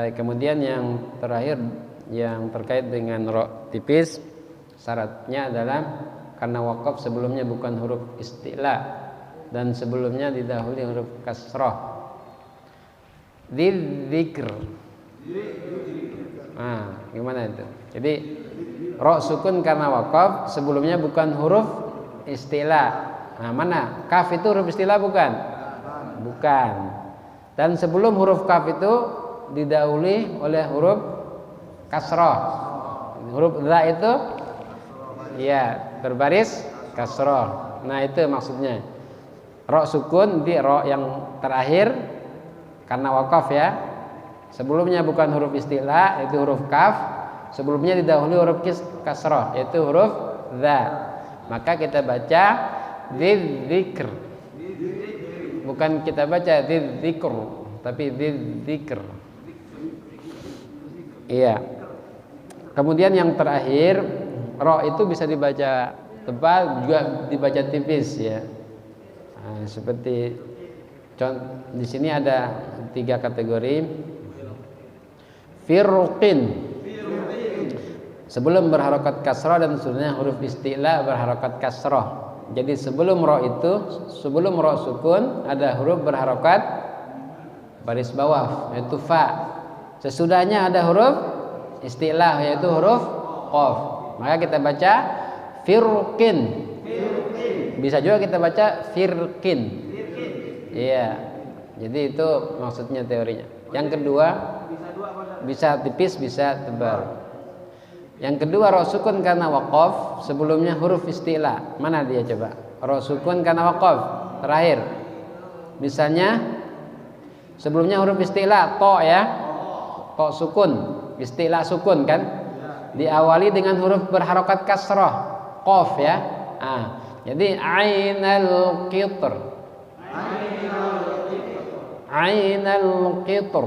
Kemudian yang terakhir yang terkait dengan ro tipis, syaratnya adalah karena wakaf sebelumnya bukan huruf istilah dan sebelumnya didahului huruf kasrah. Dzikr. Gimana itu? Jadi ro sukun karena wakaf sebelumnya bukan huruf istilah. Mana? Kaf itu huruf istilah bukan? Bukan. Dan sebelum huruf kaf itu didahului oleh huruf kasroh. Huruf dha itu ya berbaris kasroh. Nah itu maksudnya. Ro sukun di ro yang terakhir karena wakaf ya. Sebelumnya bukan huruf istilah yaitu huruf kaf. Sebelumnya didahului huruf kasroh yaitu huruf dha. Maka kita baca dzikr. Bukan kita baca dzikr tapi dzikr. Iya. Kemudian yang terakhir, ro itu bisa dibaca tebal juga dibaca tipis ya. Seperti di sini ada 3 kategori. Firqin. Sebelum berharokat kasrah dan sebenarnya huruf istilah berharokat kasrah. Jadi sebelum ro itu, sebelum ro sukun ada huruf berharokat baris bawah yaitu fa. Sesudahnya ada huruf istilah yaitu huruf qaf. Maka kita baca firqin. Bisa juga kita baca firqin. Iya. Jadi itu maksudnya teorinya. Yang kedua bisa tipis bisa tebal. Yang kedua ro sukun karena waqaf, sebelumnya huruf istilah. Mana dia coba? Ro sukun karena waqaf. Terakhir. Misalnya sebelumnya huruf istilah to ya. To sukun, istilah sukun kan? Diawali dengan huruf berharokat kasrah, qaf ya. Jadi ainal qitr. Ainal qitr.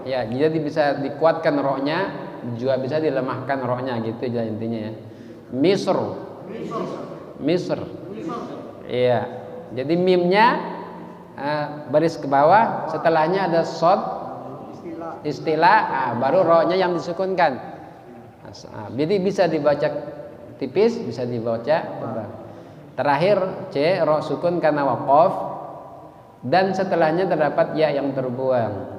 Ya, jadi bisa dikuatkan rohnya, juga bisa dilemahkan rohnya gitu aja intinya ya. Misr. Iya. Jadi mimnya baris ke bawah, setelahnya ada shad istilah, baru rohnya yang disukunkan. Jadi bisa dibaca tipis, bisa dibaca tebal. Terakhir C ro sukun karena waqaf dan setelahnya terdapat ya yang terbuang.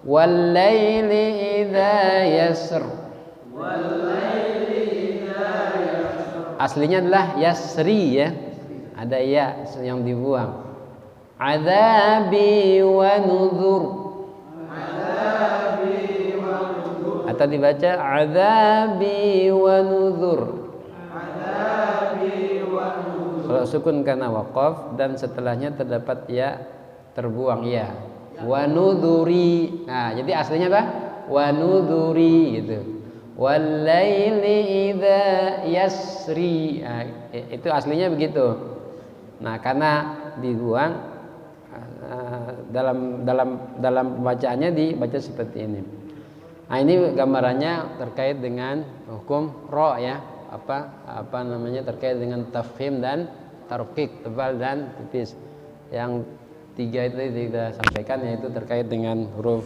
Wal-laili idza yasr. Aslinya adalah yasri ya. Ada ya yang dibuang. Adzabi wa nuzur. tadi baca adzabi wa nuzur. Kalau sukun karena waqaf dan setelahnya terdapat ya terbuang ya. Wa nuzuri. Nah, jadi aslinya apa? Wa nuzuri gitu. Wal laili idza yasri. Nah, itu aslinya begitu. Nah, karena dibuang dalam pembacaannya dibaca seperti ini. Nah, ini gambarannya terkait dengan hukum ro ya. Apa namanya terkait dengan tafhim dan tarqiq, tebal dan tipis. Yang tiga itu kita sampaikan yaitu terkait dengan huruf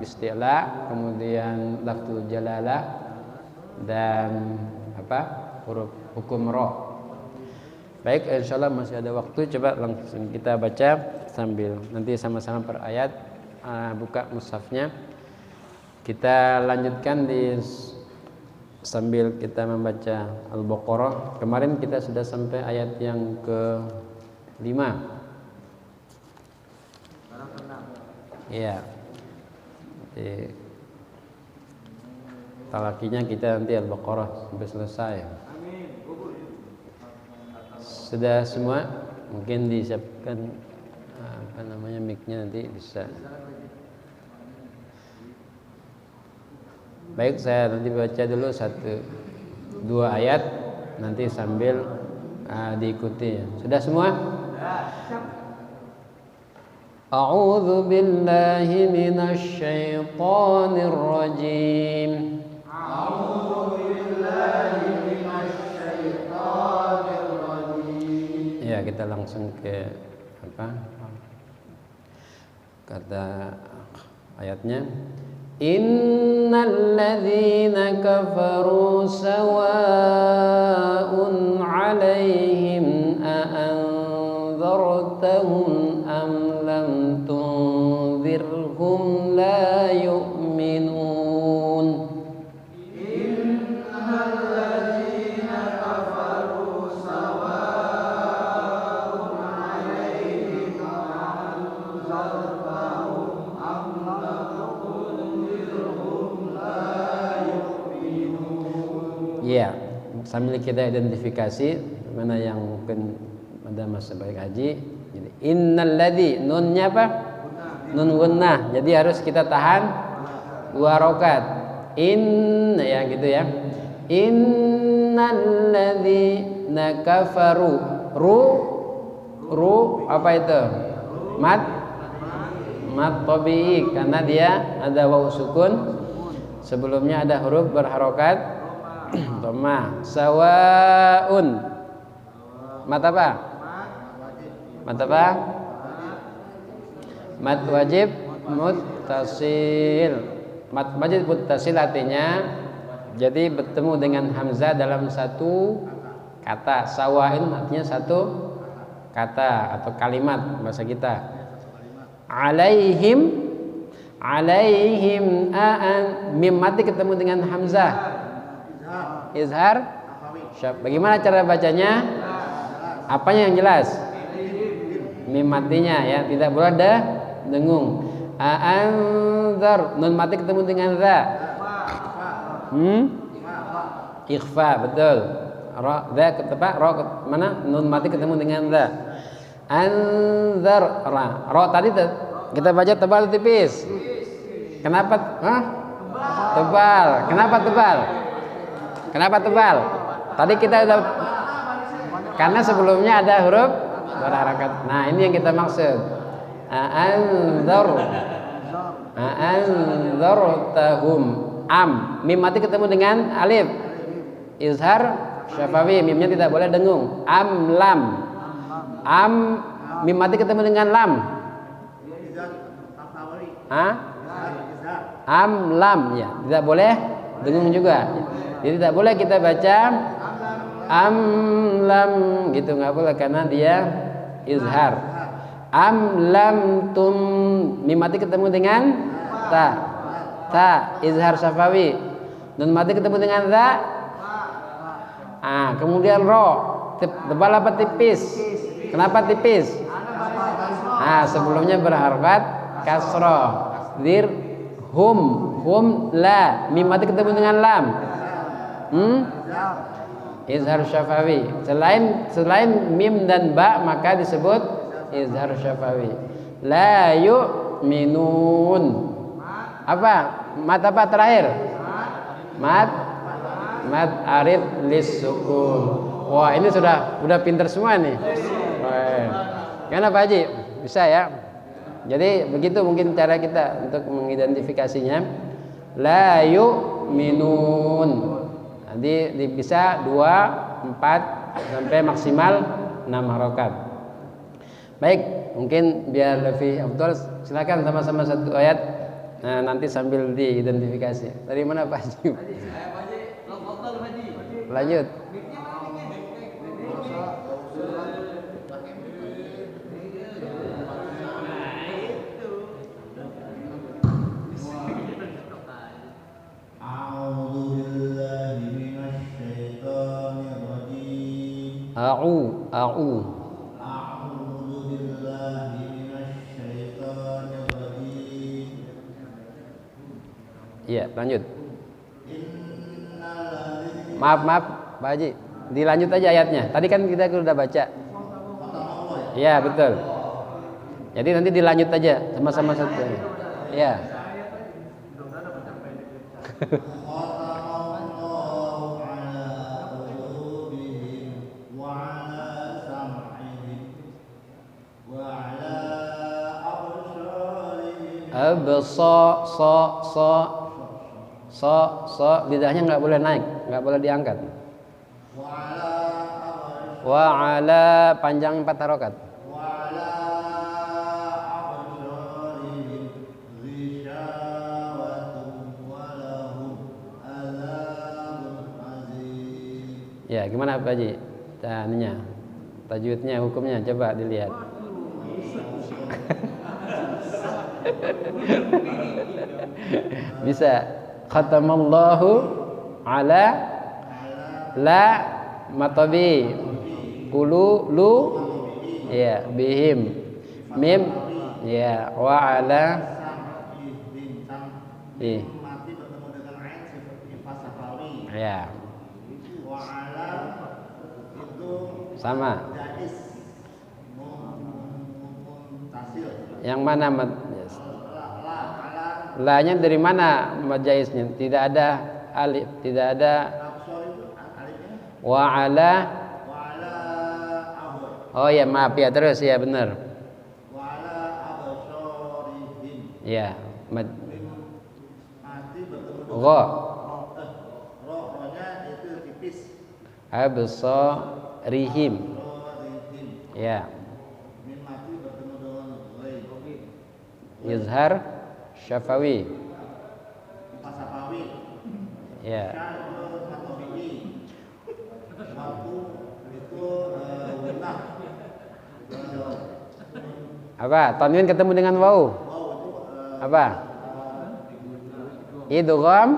isti'la, kemudian lafzul jalalah dan huruf hukum ro. Baik, insyaallah masih ada waktu, coba langsung kita baca sambil nanti sama-sama per ayat. Buka mushafnya. Kita lanjutkan sambil kita membaca Al-Baqarah. Kemarin kita sudah sampai ayat yang ke-5. Sekarang ke-6. Iya. Talakinya kita nanti Al-Baqarah sampai selesai. Sudah semua? Mungkin disiapkan mic-nya nanti bisa. Baik, saya nanti baca dulu 1-2 ayat nanti sambil diikuti. Sudah semua? A'udzu billahi minasy syaithanir rajim. A'udzu billahi minasy syaithanir rajim. Ya, kita langsung ke kata ayatnya. Innal ladzina kafaru sawa'un 'alaihim a anzartahum am lam tunzirhum la yu'minun. Innal ladzina kafaru sawa'un 'alaihim a anzartahum am lam ya, sambil kita identifikasi mana yang mungkin ada masa baik haji. Jadi innal ladzi, nunnya apa? Nun gunnah. Jadi harus kita tahan 2 rakaat. Ya gitu ya. Innal ladzina kafaru. Ru apa itu? Mad tabi'i karena dia ada waw sukun. Sebelumnya ada huruf berharokat dhamma. Sawaun. Mat apa? Mat wajib muttasil. Mat wajib muttasil artinya jadi bertemu dengan hamzah dalam satu kata. Sawaun artinya satu kata atau kalimat bahasa kita. Alaihim mim mati ketemu dengan hamzah. Izhar. Bagaimana cara bacanya? Apanya yang jelas? Mim matinya ya, tidak boleh ada dengung. Anzar, nun mati ketemu dengan za. Ikhfa, betul. Ra, za ketepak, ra mana? Nun mati ketemu dengan za. Anzar, ra tadi kita baca tebal atau tipis? Kenapa? Tebal. Kenapa tebal? Kenapa tebal? Tadi kita udah, karena sebelumnya ada huruf berharakat. Nah, ini yang kita maksud. Anzartahum am. Mim mati ketemu dengan alif. Izhar syafawi, mimnya tidak boleh dengung. Am lam. Am mim mati ketemu dengan lam. Am lam ya, tidak boleh dengung juga. Jadi tidak boleh kita baca am lam gitu, nggak boleh karena dia izhar. Am lam tum, mim mati ketemu dengan ta izhar syafawi. Nun mati ketemu dengan za. Kemudian ro, tebal apa tipis? Kenapa tipis? Sebelumnya berharokat kasroh. Hum hum la, mim mati ketemu dengan lam. Izhar syafawi. Selain mim dan ba maka disebut izhar syafawi. La yu'minun. Apa? Mat apa terakhir? Mat arid lis sukun. Wah, ini sudah pinter semua nih. Gimana Pak Haji? Bisa ya? Jadi begitu mungkin cara kita untuk mengidentifikasinya. La yu'minun. Nanti bisa 2, 4 sampai maksimal 6 harokat. Baik, mungkin biar lebih afdal silakan sama-sama satu ayat. Nah, nanti sambil diidentifikasi. Dari mana Pak Haji? Lanjut. A'udzu billahi minasyaitonir rajim. Iya, lanjut. Maaf Pak Haji, dilanjut aja ayatnya. Tadi kan kita sudah baca. Iya, betul. Jadi nanti dilanjut aja sama-sama satu. Iya. So lidahnya nggak boleh naik, nggak boleh diangkat. Wa ala panjang 4 harokat. Ya, gimana Pak Haji? Tanya, tajwidnya, hukumnya coba dilihat. Bisa. Khatamallahu ala la matabi kulu lu ya bihim mim ya wa ala mati bertemu dengan ain seperti fasafawi. Ya. Wa ala itu sama. jais muntasil. Yang mana la-nya dari mana majaisnya? Tidak ada alif, tidak ada wa ala. Oh ya, maaf ya, terus ya benar. Wa ala absharihim. Ya, Mati bertemu dengan ro-nya itu tipis. Absarihim. Ya. Mim mati bertemu dengan ghaib. Izhar syafawi. Fasafawi. Ya. Waktu itu gunah. Apa? Tanwin ketemu dengan wau. Apa? Idgham.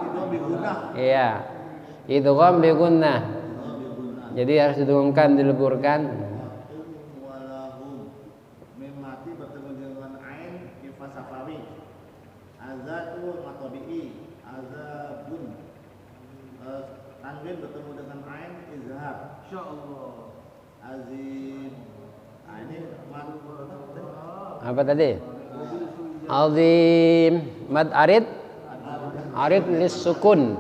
Iya. Idgham bi gunnah. Jadi harus didengungkan, dileburkan. Mim mati bertemu dengan ain di fasafawi. Azatu matabi'i. Azabun. Tanwin bertemu dengan ain izhar. Insyaallah. Azim. Ini Apa tadi? Azim. Mad arid. Arid lis sukun.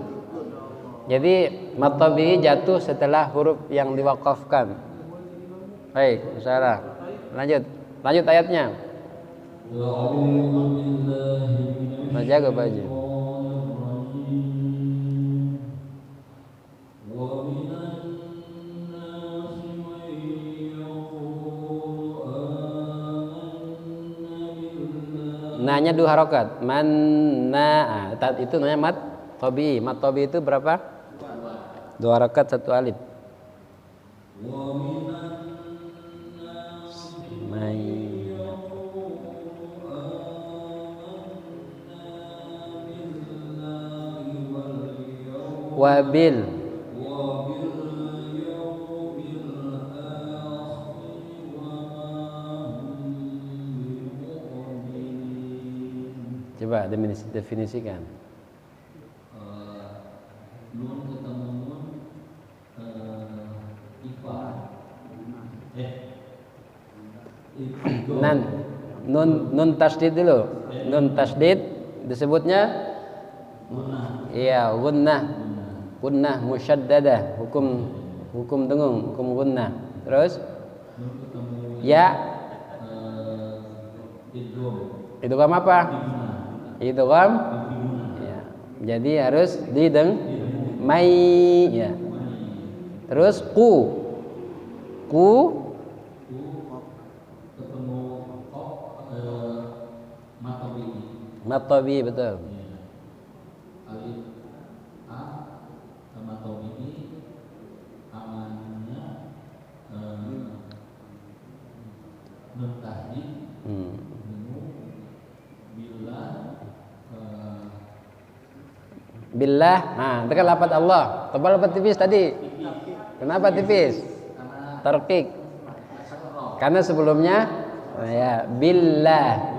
Jadi mad tabi'i jatuh setelah huruf yang diwakafkan. Baik, Sarah. Lanjut ayatnya. Jaga baju. Nanya 2 harokat. Manna. Itu namanya mat tabi'i. Mat tabi'i itu berapa? 2 harokat 1 alif. Wabil. Coba definisikan. nun tasdid dulu. Nun tasdid disebutnya iya gunnah. Gunnah musyaddadah, hukum dengung, hukum gunnah. Terus ya idgham apa? Idgham. Ya. Jadi harus dideng mai ya. Terus ku matabi betul. Alif a matabi ini amannya nun tahdid billah. Nah, itu kan lafaz Allah. Tebal apa tipis tadi? Kenapa tipis? Tarqiq. Karena sebelumnya ya billah.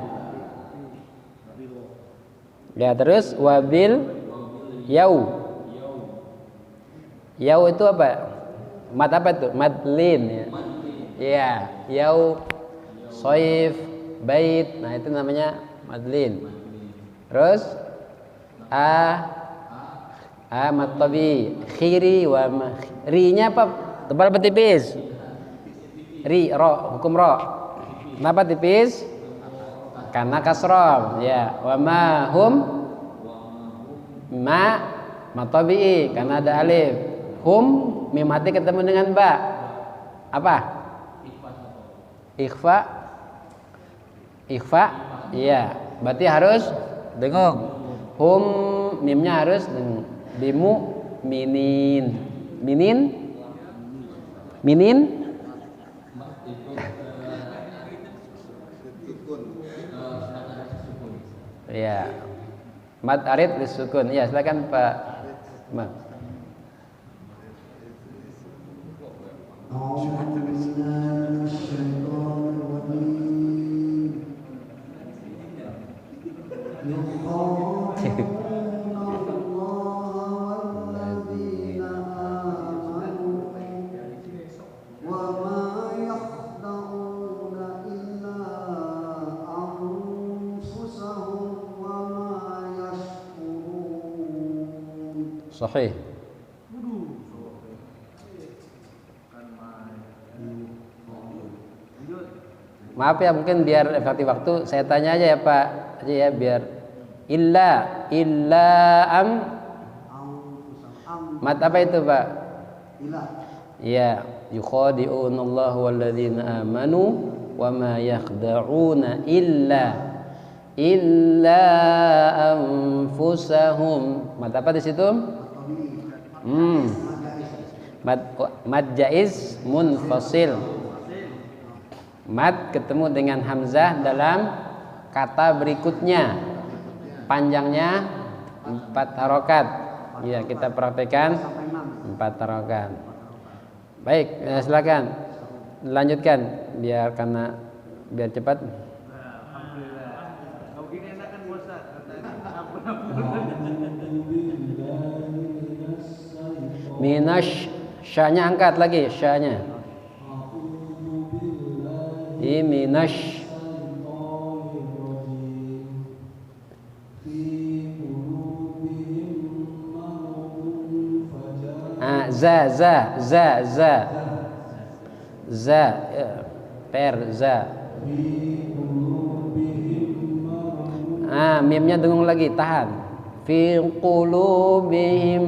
Ya, terus wabil yau. Yau itu apa? Mad apa itu? Madlin ya. Ya, yau soif bait. Nah, itu namanya madlin. Terus matabi khiri wa ri-nya apa? Tebal apa tipis? Ri, ro, hukum ro. Kenapa tipis? Karena kasroh ya. Wa ma hum matabi karena ada alif. Hum mim mati ketemu dengan ba. Apa? Ikhfa. Iya, berarti harus dengung. Hum mimnya harus dengung. Bimu minin. Ya. Mad arid disukun. Ya, silakan Pak. Mak. Sahih. Maaf ya, mungkin biar efektif waktu saya tanya aja ya Pak aja ya, biar illa am mat apa itu Pak? Iya, yukhadi'unallahu walladzina amanu wa ma yakhda'una illa anfusahum. Mat apa di situ? Mad jaiz munfasil. Mad ketemu dengan hamzah dalam kata berikutnya. Panjangnya 4 harokat. Ya, kita praktekkan 4 harokat. Baik, silakan lanjutkan biar cepat. Minash, sya-nya angkat lagi, sya-nya. Minash. Za per za. Mimnya dengung lagi, tahan. Fi qulubihim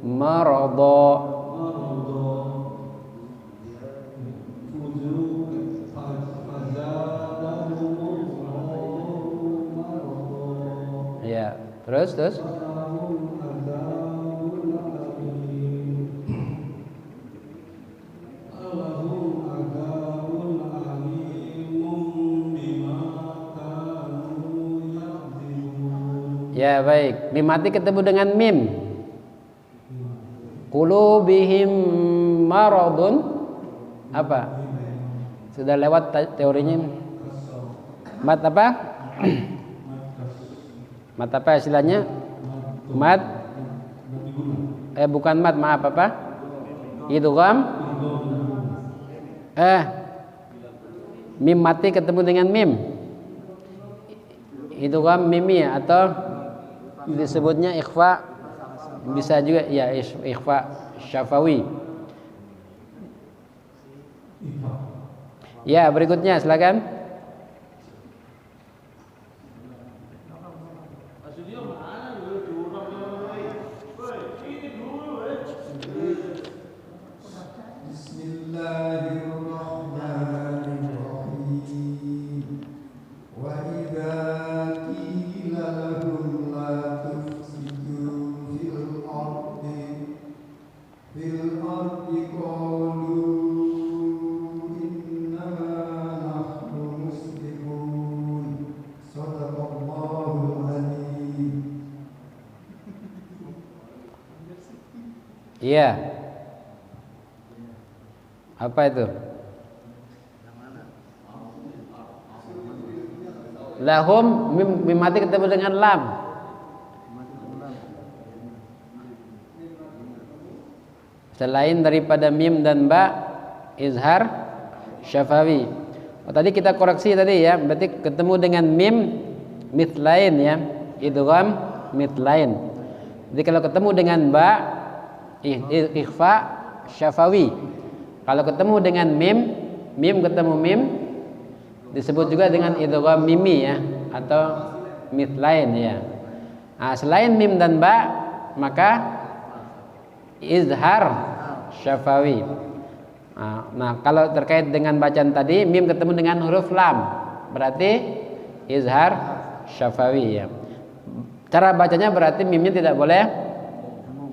maradha. Ya, terus ya, baik. Mim mati ketemu dengan mim. Qulubihim maradun apa? Sudah lewat teorinya. Mat apa? Mat apa istilahnya? Mat bukan mat, maaf apa? Idgham. Mim mati ketemu dengan mim. Idgham mimi atau disebutnya ikhfa, bisa juga ya ikhfa syafawi. Ya, berikutnya silakan. Iya. Apa itu? Lahum mim mati ketemu dengan lam. Selain daripada mim dan ba, izhar syafawi. Tadi kita koreksi tadi ya, berarti ketemu dengan mim mitlain ya, idgham mitlain. Jadi kalau ketemu dengan ba, ikhfa syafawi. Kalau ketemu dengan mim ketemu mim, disebut juga dengan idgham mimi ya, atau mitlain ya. Nah, selain mim dan ba, maka izhar syafawi. Nah, kalau terkait dengan bacaan tadi, mim ketemu dengan huruf lam, berarti izhar syafawi ya. Cara bacanya berarti mimnya tidak boleh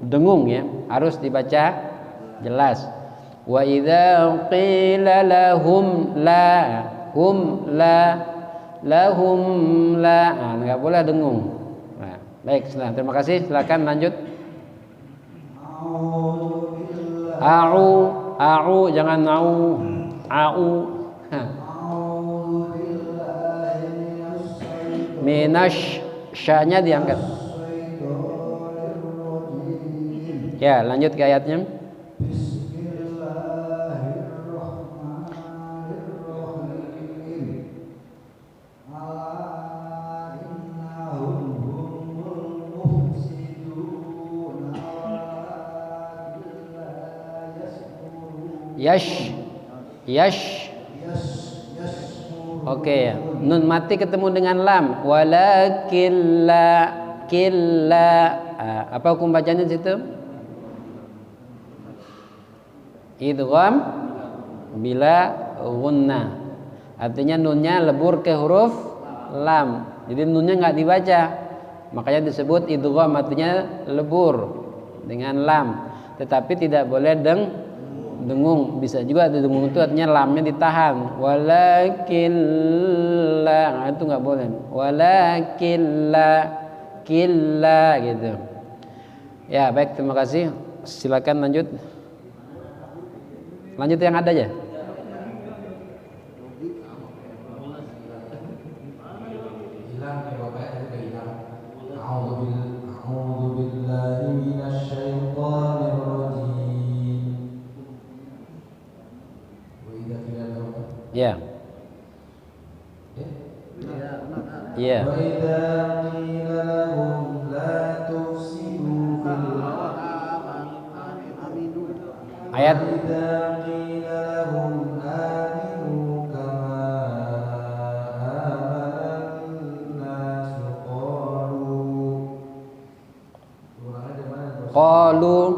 dengung ya, harus dibaca jelas. Wa idza qila lahum la hum la lahum la, enggak boleh dengung. Nah, baik, terima kasih. Silakan lanjut. A'u jangan au. Minash, sya-nya diangkat. Ya, lanjut ke ayatnya. Yash. Oke, nun mati ketemu dengan lam. Walakilla killa. Apa hukum bacanya di situ? Idgham bila gunna. Artinya nunnya lebur ke huruf lam. Jadi nunnya nggak dibaca. Makanya disebut idgham, artinya lebur dengan lam. Tetapi tidak boleh dengung. Bisa juga dengung itu artinya lamnya ditahan. Walakilla, nah itu nggak boleh. Walakilla killa gitu. Ya, baik, terima kasih. Silakan lanjut. Lanjut yang ada aja. Ya. Ya. Ayat qalu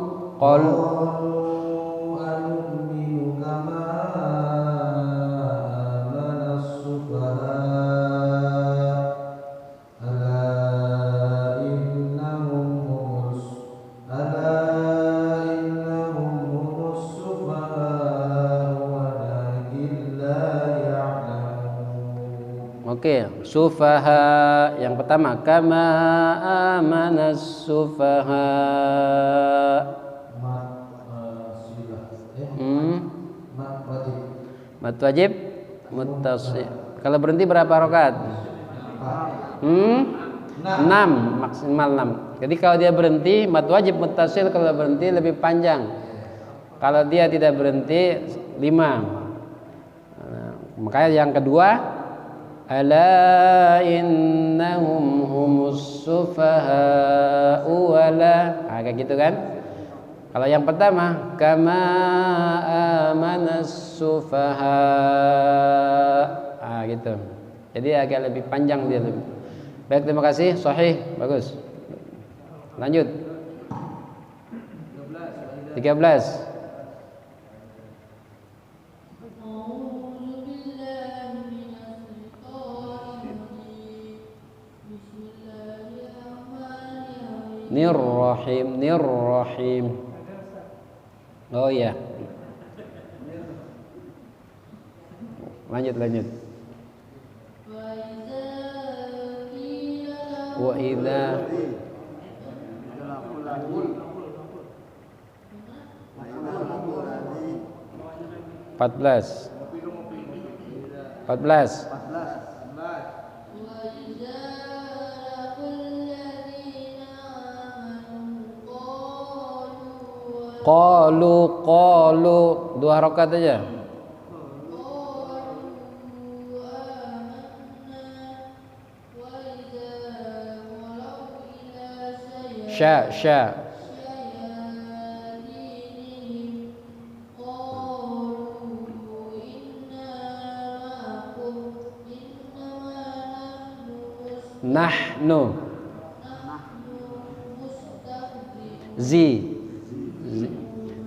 Oke, sufaha yang pertama, kama amanas sufaha. Mat wajib muttasil. Kalau berhenti berapa rakaat? 6, maksimal 6. Jadi kalau dia berhenti, mad wajib muttasil kalau berhenti lebih panjang. Kalau dia tidak berhenti 5. Nah, makanya yang kedua, ala innahum humus sufaha'u wala. Nah, kayak gitu kan? Kalau yang pertama, kama amanas sufaha. Ah, gitu. Jadi agak lebih panjang dia lebih. Baik, terima kasih. Sahih, bagus. Lanjut. 13. Nirrahim, nirrahim. Oh iya. Lanjut. Wa idza 14. Qalu 2 rakaat aja. Sya. Nahnu. Zi.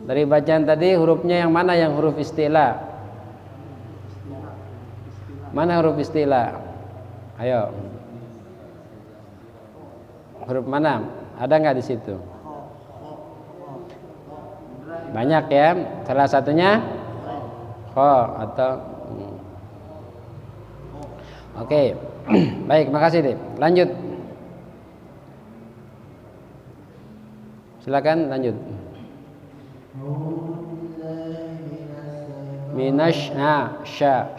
Dari bacaan tadi hurufnya yang mana yang huruf istilah? Mana huruf istilah? Ayo. Huruf mana? Ada nggak di situ? Banyak ya. Salah satunya kho atau Oke. Baik, makasih deh. Lanjut. Silakan lanjut. Minash sya.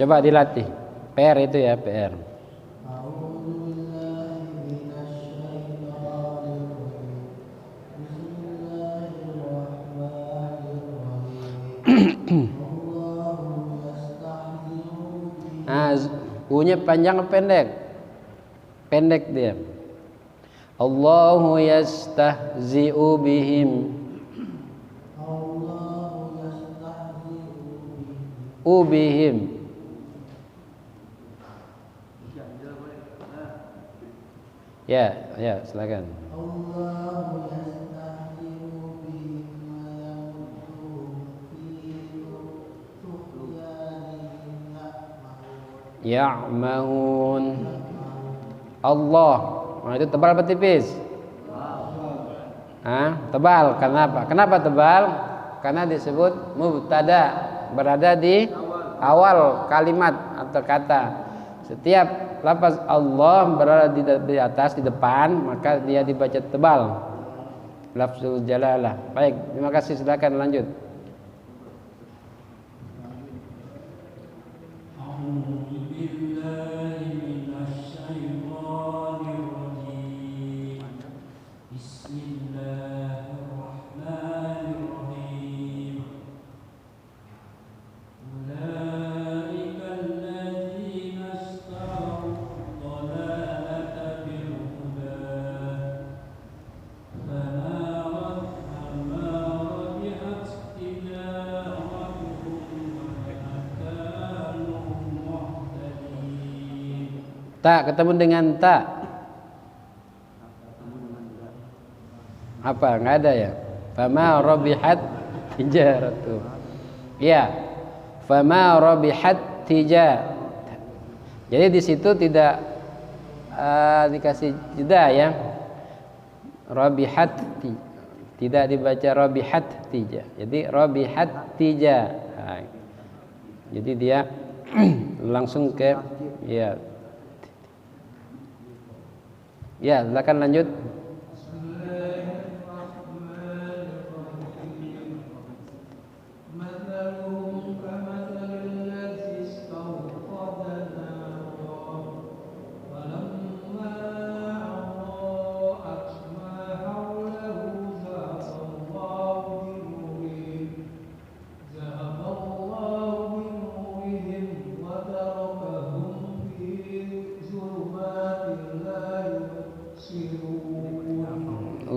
Coba dilatih. PR itu ya, PR. Nah, U-nya panjang atau pendek? Pendek dia. Allahu yastahzi'u bihim. Ubihim. Ya, silakan. Ya'mahun. Allah. Nah, itu tebal atau tipis? Tebal. Kenapa? Kenapa tebal? Karena disebut mubtada, berada di awal kalimat atau kata. Setiap lafaz Allah berada di atas, di depan, maka dia dibaca tebal. Lafzul jalalah. Baik, terima kasih. Silakan lanjut. Tak ketemu dengan tak. Apa? Enggak ada ya? Fama rabihat tijaratu. Ya. Fama rabihat tijar. Jadi di situ tidak dikasih jeda ya. Rabihat tidak dibaca rabihat tija. Jadi rabihat tija. Nah, jadi dia langsung ke ya. Ya, silakan lanjut.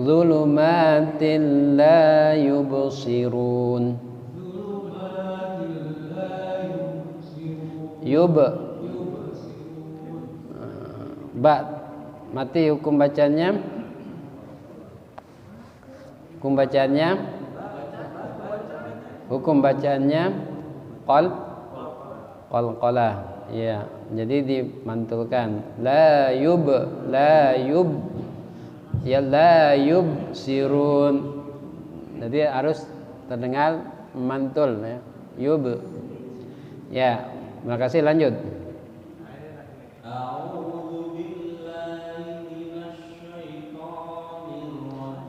Zulumatin la yubsirun. Yub ba mati hukum bacanya. Hukum bacaannya qalqalah. Ya, jadi dimantulkan. La yub ya la yubsirun. Jadi harus terdengar mantul ya. Yub. Ya, terima kasih, lanjut.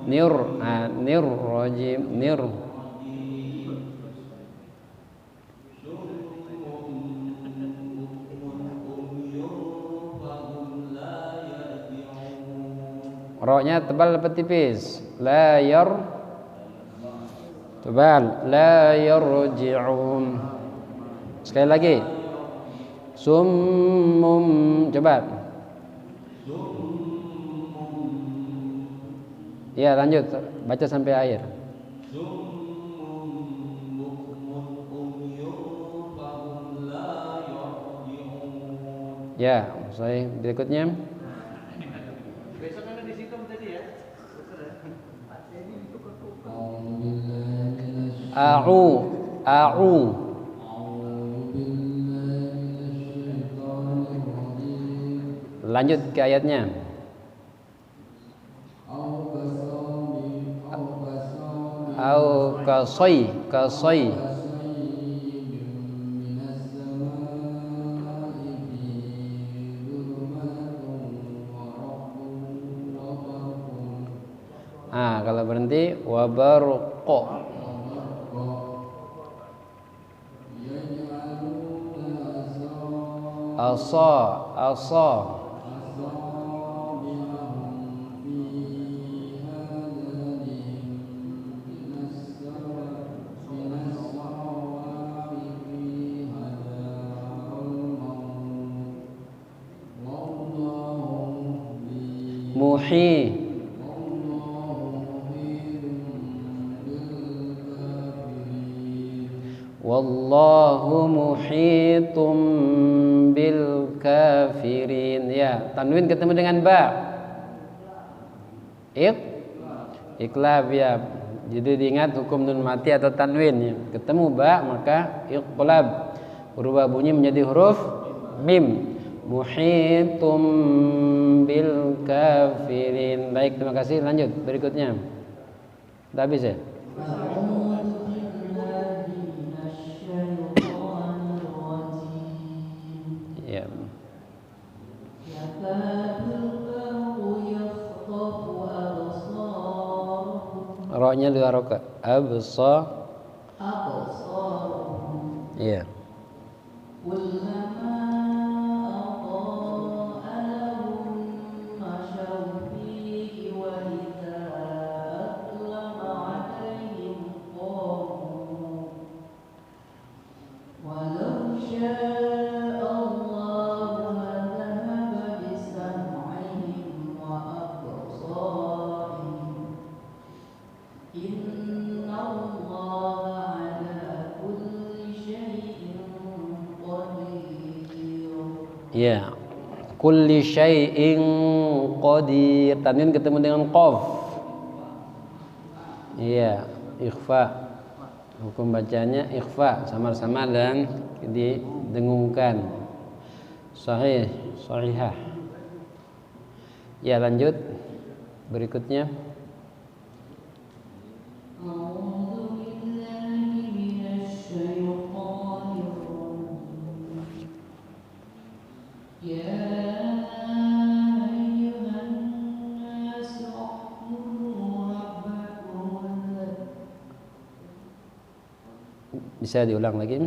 Nir rajim. Ro-nya tebal apa tipis? Tebal. La yarji'un. Sekali lagi. Summum. Coba. Ya, lanjut. Baca sampai akhir. Ya, saya berikutnya. Besok ada di situ tadi ya. A'u. Lanjut ke ayatnya. Au kasai. Kalau berhenti wabarqo. Asa. Muhi. Wallahu muhitum bil kafirin. Ya, tanwin ketemu dengan ba. Iqlab ya. Jadi diingat hukum nun mati atau tanwin ya. Ketemu ba maka iqlab. Berubah bunyi menjadi huruf mim. Muhitum bil kafirin. Baik, terima kasih. Lanjut berikutnya. Sudah habis ya? Ya. Ro-nya dua rokat. Absar. Iya. Ya, kulli syai'in qadir. Tanwin ketemu dengan qaf. Iya, ikhfa. Hukum bacanya ikhfa, samar-samar dan didengungkan. Sahihah. Ya, lanjut berikutnya. Bisa diulang lagi?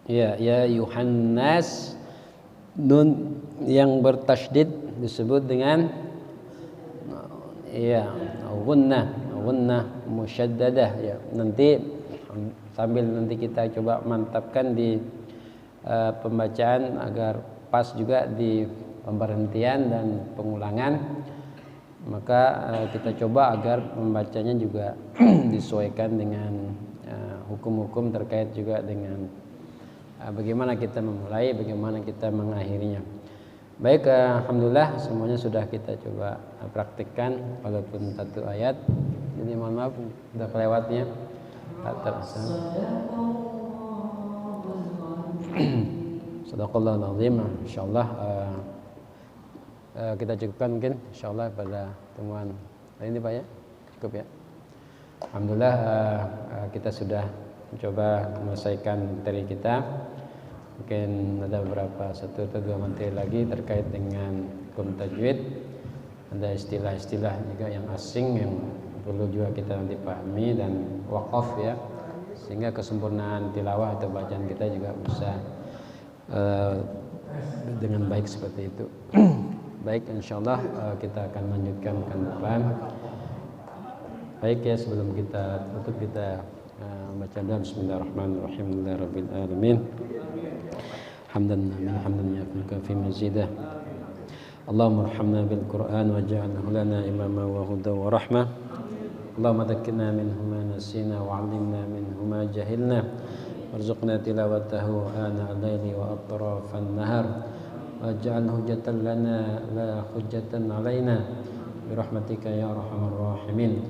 Ya Yuhannas, nun yang bertasydid disebut dengan gunnah musyaddadah ya. Nanti sambil kita coba mantapkan di pembacaan agar pas juga di pemberhentian dan pengulangan, maka kita coba agar membacanya juga disesuaikan dengan hukum-hukum terkait juga dengan bagaimana kita memulai, bagaimana kita mengakhirinya. Baik, alhamdulillah semuanya sudah kita coba praktikkan walaupun satu ayat. Jadi mohon maaf sudah kelewatnya tak terasa. Sadaqallahul azim. Insyaallah kita cukupkan mungkin insyaallah pada temuan hari ini Pak ya. Cukup ya. Alhamdulillah kita sudah mencoba menyelesaikan materi kita. Mungkin ada beberapa 1 atau 2 materi lagi terkait dengan hukum tajwid. Ada istilah-istilah juga yang asing yang perlu juga kita nanti pahami, dan waqaf ya, sehingga kesempurnaan tilawah atau bacaan kita juga bisa dengan baik seperti itu. Baik, insyaallah kita akan lanjutkan pekan depan. Baik ya, sebelum kita tutup kita baca doa. Bismillahirrahmanirrahim. Rabbil alamin. Hamdan yafika fi mazidah. Allahumma arhamna bil Qur'an waj'alhu lana imama wa huda wa rahmah. Allahumma dhakkirna minhu ma nasina wa 'allimna minhu ma jahilna. Warzuqna tilawatahu ana al-laili wa atrafan nahar. Waj'al hujjatan lana la hujjatan 'alaina bi rahmatika ya arhamar rahimin.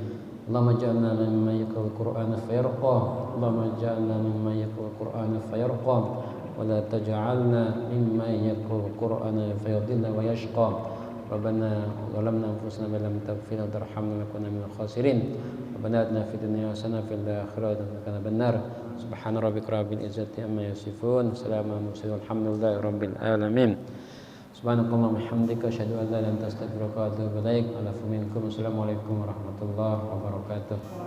Allahumma ij'alna mimman yaqra'ul Qur'ana fayarqa. Allahumma ij'alna mimman yaqra'ul Qur'ana fayarqa wa la taj'alna mimman yaqra'ul Qur'ana fayadilla wa yashqa. Rabbana zalamna anfusana wa lam taghfir wa tarhamna lanakunanna minal khasirin. Rabbana atina fid dunya hasanah wa fil akhirati hasanah wa qina adzabannar. Subhana rabbika rabbil izzati amma yasifun. Salamun alal mursalin walhamdulillahi rabbil alamin. Subhanakallahumma hamdika asyhadu an la ilaha illa anta astaghfiruka wa atubu ilaik. Assalamualaikum warahmatullahi wabarakatuh.